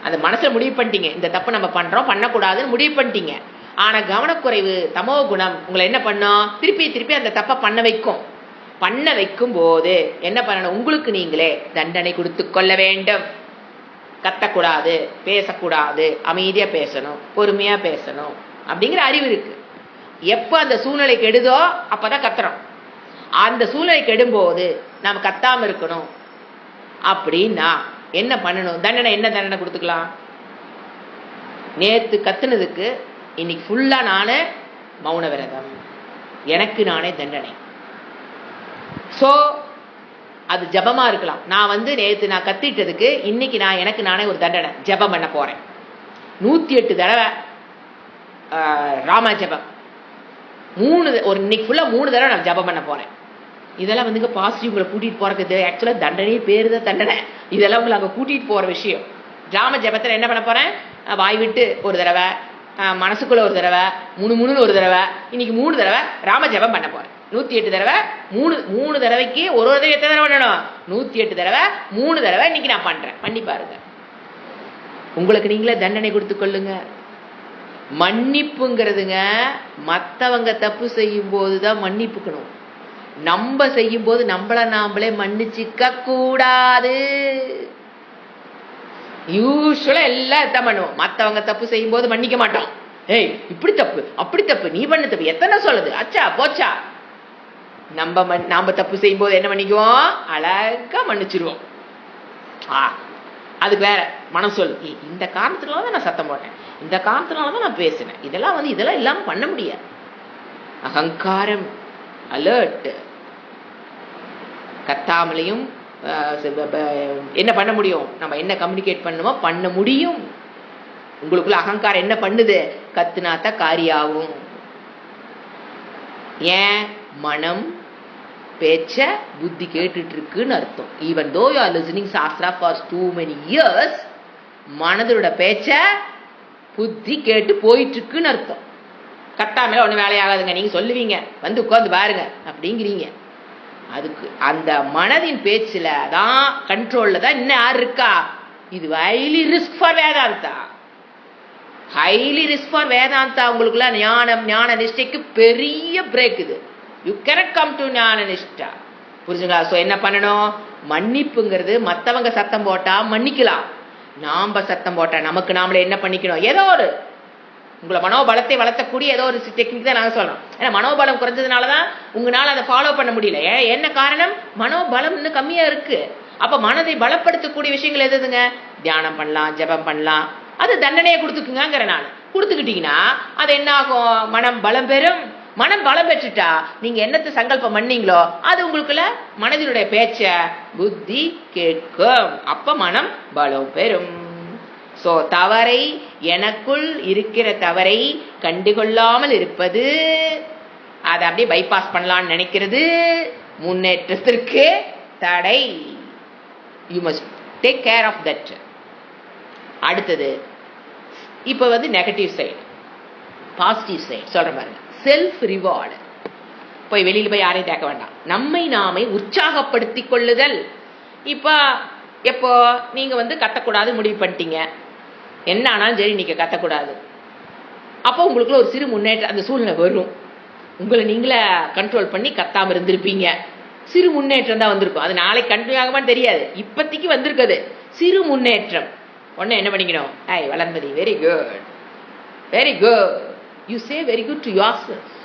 அந்த மனசுல முடிவு பண்ணிட்டீங்க, இந்த தப்பு நம்ம பண்றோம், பண்ணக்கூடாதுன்னு முடிவு பண்ணிட்டீங்க. ஆனா கவனக்குறைவு, தமோ குணம் உங்களை என்ன பண்ணும்? திருப்பி திருப்பி அந்த தப்பை பண்ண வைக்கும் போது என்ன பண்ணணும்? உங்களுக்கு நீங்களே தண்டனை கொடுத்து கொள்ள வேண்டும். கத்தக்கூடாது, பேசக்கூடாது, அமைதியா பேசணும், பொறுமையா பேசணும் அப்படிங்கிற அறிவு இருக்கு. எப்ப அந்த சூழ்நிலை கெடுதோ அப்பதான் கத்துறோம். அந்த சூழ்நிலை கெடும்போது நாம கத்தாம இருக்கணும். அப்படின்னா என்ன பண்ணணும்? என்ன தண்டனை கொடுத்துக்கலாம்? நேத்து கத்துனதுக்கு இன்னைக்கு ஃபுல்லா நானே மௌன விரதம், எனக்கு நானே தண்டனை. சோ அது ஜபமா இருக்கலாம். நான் வந்து நேத்து நான் கத்திட்டதுக்கு இன்னைக்கு நான் எனக்கு நானே ஒரு தண்டனை ஜபம் பண்ண போறேன். 108 தடவை ராம ஜபம், இன்னைக்கு ஃபுல்லா 3 தடவை நான் ஜபம் பண்ண போறேன். இதெல்லாம் வந்து பாசிட்டிவ் உங்களை கூட்டிட்டு போறதுக்கு ஆக்சுவலா தண்டனையே பேரு தான் தண்டனை. இதெல்லாம் உங்களை அங்க கூட்டிட்டு போற விஷயம். ராம ஜபத்துல என்ன பண்ண போறேன்? வாய் விட்டு ஒரு தடவை, மனசுக்குள்ள ஒரு தடவை, முணுமுணுன்னு ஒரு தடவை, இன்னைக்கு 3 தடவை ராம ஜபம் பண்ண போறேன். 108 தடவை, 3 தடவைக்கு ஒரு தடவை எத்தனை தடவை பண்ணணும்? 108 தடவை, 3 தடவை இன்னைக்கு நான் பண்றேன். பண்ணி பாருங்க, உங்களுக்கு நீங்களே தண்டனை கொடுத்து கொள்ளுங்க. மன்னிப்புங்கிறதுங்க மற்றவங்க தப்பு செய்யும் போதுதான் மன்னிப்புக்கணும். நம்ம செய்யும் போது நாமளே மன்னிச்சுக்க கூடாது. யூஸ்வலா எல்லாம் எத்தான் பண்ணுவோம், மற்றவங்க தப்பு செய்யும் போது மன்னிக்க மாட்டோம். ஏய் இப்படி தப்பு, அப்படி தப்பு, நீ பண்ண தப்பு, எத்தனை சொல்லுது, அச்சா போச்சா. நம்ம தப்பு செய்யும் போது என்ன பண்ணிக்குவோம்? அழகா மன்னிச்சிருவோம். அதுக்கு வேற மனம் சொல்லு, இந்த காரணத்துனாலதான் நான் சத்தம் போட்டேன், இந்த காரணத்தினாலதான் நான் பேசினேன், இதெல்லாம் இல்லாம பண்ண முடியாது. அகங்காரம், அலர்ட். கத்தாமலையும் என்ன பண்ண முடியும்? நம்ம என்ன கம்யூனிகேட் பண்ணுமோ பண்ண முடியும். உங்களுக்குள்ள அகங்காரம் என்ன பண்ணுது? கத்துனாத்த காரியாகும். ஏன்? மனம் பேச்ச புத்தி கேட்டுட்டு இருக்குன்னு அர்த்தம். Even though you are listening shastra for too many years, மனதோட பேச்ச புத்தி கேட்டு போயிட்டு இருக்குன்னு அர்த்தம். கட்டாமல ஒண்ணு வேலையாகாதுங்க, நீங்க சொல்லுவீங்க, வந்து உட்கார்ந்து பாருங்க அப்படிங்கிறீங்க. அதுக்கு அந்த மனதின் பேச்சுல தான், கண்ட்ரோல்ல தான் இன்னும் யார் இருக்கா? இது highly risk for Vedanta. Highly risk for Vedanta. உங்களுக்குள்ள ஞான நிஷ்டைக்கு பெரிய பிரேக் இது. யூ கேனட் கம் டு ஞான நிஷ்டா. புரிஞ்சுங்களா? சோ என்ன பண்ணணும்? மன்னிப்புங்கிறது மத்தவங்க சத்தம் போட்டா மன்னிக்கலாம், நாம சத்தம் போட்டா நமக்கு நாமளே என்ன பண்ணிக்கணும்? ஏதோ ஒரு உங்களை மனோபலத்தை வளர்த்தக்கூடிய ஏதோ ஒரு டெக்னிக் தான் நாங்க சொல்லணும். ஏன்னா மனோபலம் குறைஞ்சதுனாலதான் உங்களால அதை ஃபாலோ பண்ண முடியல. என்ன காரணம்? மனோபலம் இன்னும் கம்மியா இருக்கு. அப்ப மனதை பலப்படுத்தக்கூடிய விஷயங்கள் எதுங்க? தியானம் பண்ணலாம், ஜபம் பண்ணலாம். அது தண்டனையை கொடுத்துக்குங்கிற நான் கொடுத்துக்கிட்டீங்கன்னா அது என்ன ஆகும்? மனம் பலம் பெறும். மனம் பலம் பெற்றுட்டா நீங்க என்னத்தை சங்கல்பம் பண்ணீங்களோ அது உங்களுக்குள்ள மனதினுடைய பேச்ச புத்தி கேட்கும். அப்ப மனம் பலம் பெறும். சோ எனக்குள் இருக்கிற தவறை கண்டுகொள்ளாமல் இருப்பது அதை அப்படியே பைபாஸ் பண்ணலான்னு நினைக்கிறது முன்னேற்றத்திற்கு தடை. You must take care of that. அடுத்தது இப்போ நெகட்டிவ் சைடு. பாசிட்டிவ் சைடு சொல்ற பாருங்க. Self reward. போய் வெளியில போய் யாரையும் கேட்க வேண்டாம், நம்மை நாமே உற்சாகப்படுத்திக் கொள்ளுதல். இப்போ எப்போ நீங்க கத்தக்கூடாது முடிவு பண்ணிட்டீங்க, என்ன ஆனாலும் சரி நீங்க கத்தக்கூடாது, அப்போ உங்களுக்குள்ள ஒரு சிறு முன்னேற்றம் அந்த சூழ்நிலை வரும். உங்களை நீங்களே கண்ட்ரோல் பண்ணி கத்தாம இருந்திருப்பீங்க, சிறு முன்னேற்றம் தான் வந்திருக்கும். அது நாளைக்கு கண்டினியூ ஆகுமான்னு தெரியாது, இப்போதைக்கு வந்திருக்குது சிறு முன்னேற்றம். உடனே என்ன பண்ணிக்கணும், Valarmathi very good, very good, you say very good to your self.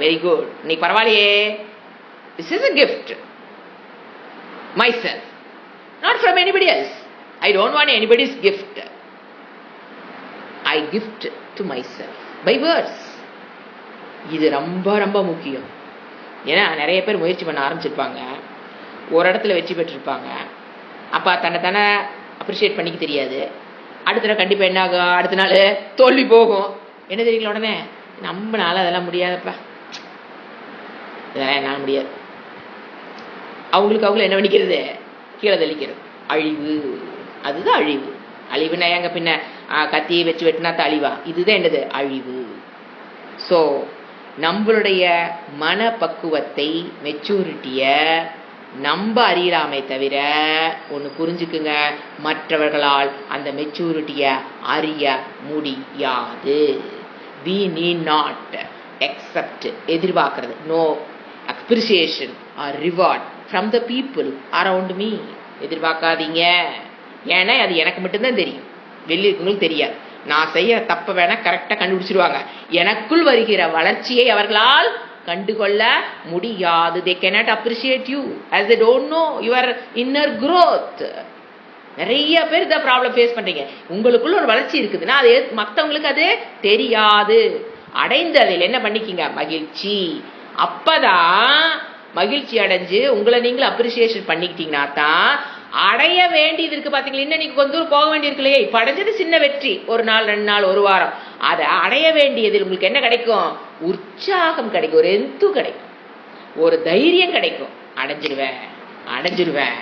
Very good, இன்னைக்கு பரவாயில்லையே, this is a gift myself, not from anybody else. I don't want anybody's gift. I gift to myself by words. இது ரொம்ப ரொம்ப முக்கியம். ஏன்னா நிறைய பேர் முயற்சி பண்ண ஆரம்பிச்சிருப்பாங்க, ஒரு இடத்துல வெற்றி பெற்றிருப்பாங்க, அப்போ தன்னை அப்ரிஷியேட் பண்ணிக்க தெரியாது. அடுத்த நாள் கண்டிப்பாக என்ன ஆகும், அடுத்த நாள் தோல்வி போகும். என்ன தெரியுங்களா, உடனே நம்மளால அதெல்லாம் முடியாதப்பா, இதெல்லாம் என்னால் முடியாது. அவங்களுக்கு என்ன பண்ணிக்கிறது, கீழே தள்ளிக்கிறது. அழிவு, அதுதான் அழிவு. அழிவுனா எங்க பின்ன கத்தியை வச்சு வெட்டினா அழிவா? இதுதான் என்னது, அழிவு. ஸோ நம்மளுடைய மனப்பக்குவத்தை, மெச்சூரிட்டிய நம்ப அறியலாமே தவிர ஒன்று புரிஞ்சுக்குங்க, மற்றவர்களால் அந்த மெச்சூரிட்டிய அறிய முடியாது. we need not accept, எதிர்பார்க்கிறது, no appreciation or reward from the people around me. எதிர்பார்க்காதீங்க. ஏன்னா அது எனக்கு மட்டும்தான் தெரியும், வெளியிருக்கவங்களுக்கு தெரியாது. நான் செய்யற தப்ப வேணா கரெக்டா கண்டுபிடிச்சிருவாங்க, எனக்குள் வருகிற வளர்ச்சியை அவர்களால் கண்டுகொள்ள முடியாது. they cannot appreciate you as they don't know your inner growth. நிறைய பேர் இந்த ப்ராப்ளம் ஃபேஸ் பண்றீங்க. உங்களுக்குள்ள ஒரு வளர்ச்சி இருக்குதுன்னா அது மற்றவங்களுக்கு அது தெரியாது. அடைந்ததில் என்ன பண்ணிக்கிங்க, மகிழ்ச்சி. அப்பதான் மகிழ்ச்சி அடைஞ்சு உங்களை நீங்களும் அப்ரிசியேஷன் பண்ணிக்கிட்டீங்கன்னா தான் அடைய வேண்டியது இருக்கு. பாத்தீங்களா, இன்னும் நீங்க கொஞ்சம் தூரம் போக வேண்டியிருக்கு இல்லையே. இப்ப அடைஞ்சது சின்ன வெற்றி, ஒரு நாள், 2 நாள், ஒரு வாரம். அதை அடைய வேண்டியதில் உங்களுக்கு என்ன கிடைக்கும், உற்சாகம் கிடைக்கும், ஒரு எந்து கிடைக்கும், ஒரு தைரியம் கிடைக்கும். அடைஞ்சிருவேன் அடைஞ்சிருவேன்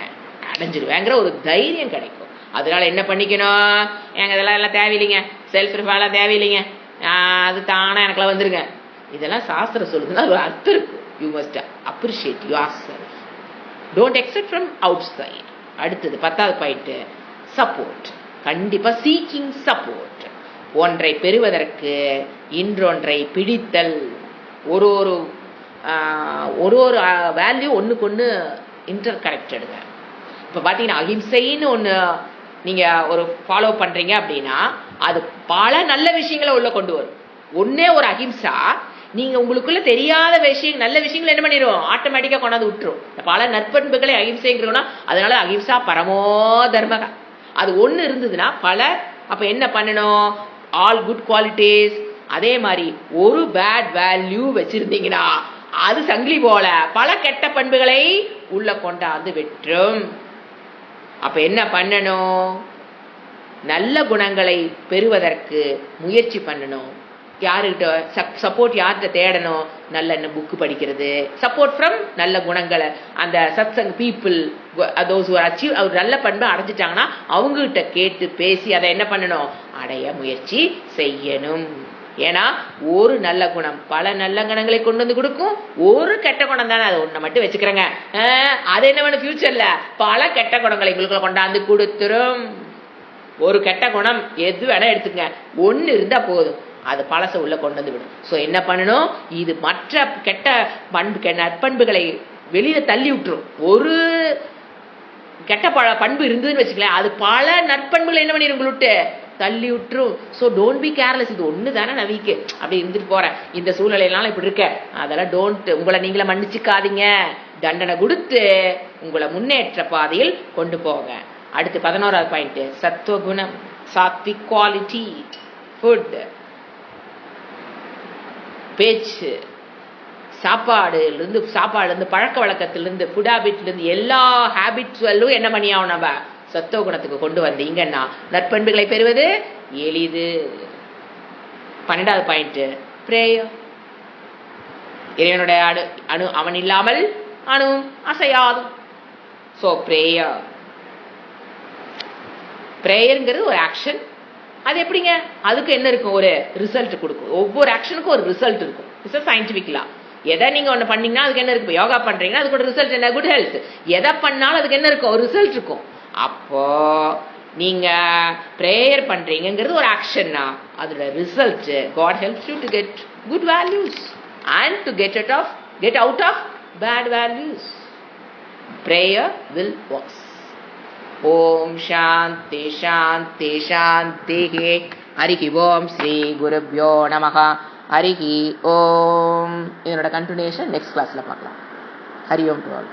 அடைஞ்சிருவேங்கிற ஒரு தைரியம் கிடைக்கும். அதனால என்ன பண்ணிக்கணும், இதெல்லாம் தேவையில்லைங்க, செல்ஃப் ரிஃபாலாம் தேவையில்லைங்க, அது தானா எனக்குலாம் வந்துருங்க, இதெல்லாம் சாஸ்திரம் சொல்லுதுன்னா ஒரு அர்த்தம் இருக்கு. You must appreciate yourself, don't except from outside. அடுத்தது 10வது பாயிண்ட், சப்போர்ட். கண்டிப்பா சீக்கிங் சப்போர்ட். ஒன்றை பெறுவதற்கு இன்னொன்றை பிடித்தல். ஒரு ஒரு வேல்யூ ஒன்றுக்கு ஒன்று இன்டர் கனெக்டடுங்க. இப்போ பார்த்தீங்கன்னா அகிம்சைன்னு ஒன்று நீங்கள் ஒரு ஃபாலோ பண்ணுறீங்க அப்படின்னா அது பல நல்ல விஷயங்களை உள்ள கொண்டு வரும். ஒன்னே ஒரு அகிம்சா நீங்கள் உங்களுக்குள்ள தெரியாத விஷயம், நல்ல விஷயங்களை என்ன பண்ணிடும், ஆட்டோமேட்டிக்காக கொண்டாந்து விட்டுரும். பல நற்பண்புகளை அகிம்சைங்கிறோம்னா அதனால அகிம்சா பரமோ தர்மக. அது ஒன்று இருந்ததுன்னா பல. அப்போ என்ன பண்ணணும், ஆல் குட் குவாலிட்டிஸ். அதே மாதிரி ஒரு பேட் வேல்யூ வச்சிருந்தீங்கன்னா அது சங்கிலி போல பல கெட்ட பண்புகளை உள்ள கொண்டாந்து விட்டுரும். அப்ப என்ன பண்ணணும், நல்ல குணங்களை பெறுவதற்கு முயற்சி பண்ணணும். யாருக்கிட்ட சப்போர்ட், யார்கிட்ட தேடணும், நல்ல புக்கு படிக்கிறது, சப்போர்ட் ஃப்ரம் நல்ல குணங்களை. அந்த satsang people, those who achieve, அவர் நல்ல பண்பை அடைஞ்சிட்டாங்கன்னா அவங்ககிட்ட கேட்டு பேசி அதை என்ன பண்ணணும், அடைய முயற்சி செய்யணும். ஏன்னா ஒரு நல்ல குணம் பல நல்ல குணங்களை கொண்டு வந்து கொடுக்கும், ஒரு கெட்ட குணம் தானே, அதை ஒன்றை மட்டும் வச்சுக்கிறேங்க, அது என்ன பண்ண ஃபியூச்சர்ல பல கெட்ட குணங்களை உங்களுக்குள்ள கொண்டாந்து கொடுத்துரும். ஒரு கெட்ட குணம் எது வேணா எடுத்துங்க, ஒன்று இருந்தா போதும், அது பழச உள்ள கொண்டு வந்து விடும். ஸோ என்ன பண்ணணும், இது மற்ற கெட்ட நற்பண்புகளை வெளியில தள்ளி விட்டுரும். ஒரு கெட்ட பண்பு இருந்ததுன்னு வச்சுக்கலாம், அது பல நற்பண்புகளை என்ன பண்ணிடும், உங்கள்கிட்ட தள்ளி விட்டுரும். So don't be careless. இது ஒன்று தானே நான் வீக்கு அப்படி இருந்துட்டு போறேன், இந்த சூழ்நிலையினால இப்படி இருக்க, அதெல்லாம் டோன்ட். உங்களை நீங்களே மன்னிச்சுக்காதீங்க, தண்டனை கொடுத்து உங்களை முன்னேற்ற பாதையில் கொண்டு போங்க. அடுத்து 11வது பாயிண்ட், சத்துவகுணம், சாத்விக் குவாலிட்டி. ஃபுட், பேச்சு, சாப்பாடுலேருந்து பழக்க வழக்கத்திலிருந்து ஃபுட் ஹேபிட்லேருந்து எல்லா ஹேபிட்ஸ்களும் என்ன பண்ணியாகும், நம்ம சத்துவ குணத்துக்கு கொண்டு வந்தீங்கன்னா நற்பண்புகளை பெறுவது எளிது. 12வது பாயிண்ட், பிரேயர். இறைவனுடைய அணு அவன் இல்லாமல் அணுவும் அசையாது. ஸோ ப்ரேயருங்கிறது ஒரு ஆக்ஷன். அது எப்படிங்க? அதுக்கு என்ன இருக்கும்? ஒரு ரிசல்ட் கொடுக்கும். ஒவ்வொரு ஆக்ஷனுக்கும் ஒரு ரிசல்ட் இருக்கும். இட்ஸ் சயின்டிபிக் லா. எதை நீங்க ஒன்று பண்ணீங்கன்னா அதுக்கு என்ன இருக்கு? யோகா பண்றீங்கன்னா அதுக்கு ஒரு ரிசல்ட் என்ன? Good health. எதை பண்ணாலும் அதுக்கு என்ன இருக்கும்? ஒரு ரிசல்ட் இருக்கும். அப்போ நீங்க ப்ரேயர் பண்றீங்கிறது ஒரு ஆக்ஷன்னா அதோட result God helps you to get good values and to get out of bad values. Prayer will works. ஓம் சாந்தி சாந்தி சாந்தி. ஹரிஹி ஓம் ஸ்ரீ குருப்யோ நமஹ. ஹரிஹி ஓம். இதனோட கண்டினியூஷன் நெக்ஸ்ட் கிளாஸ்ல பார்க்கலாம். ஹரி ஓம் டு ஆல்.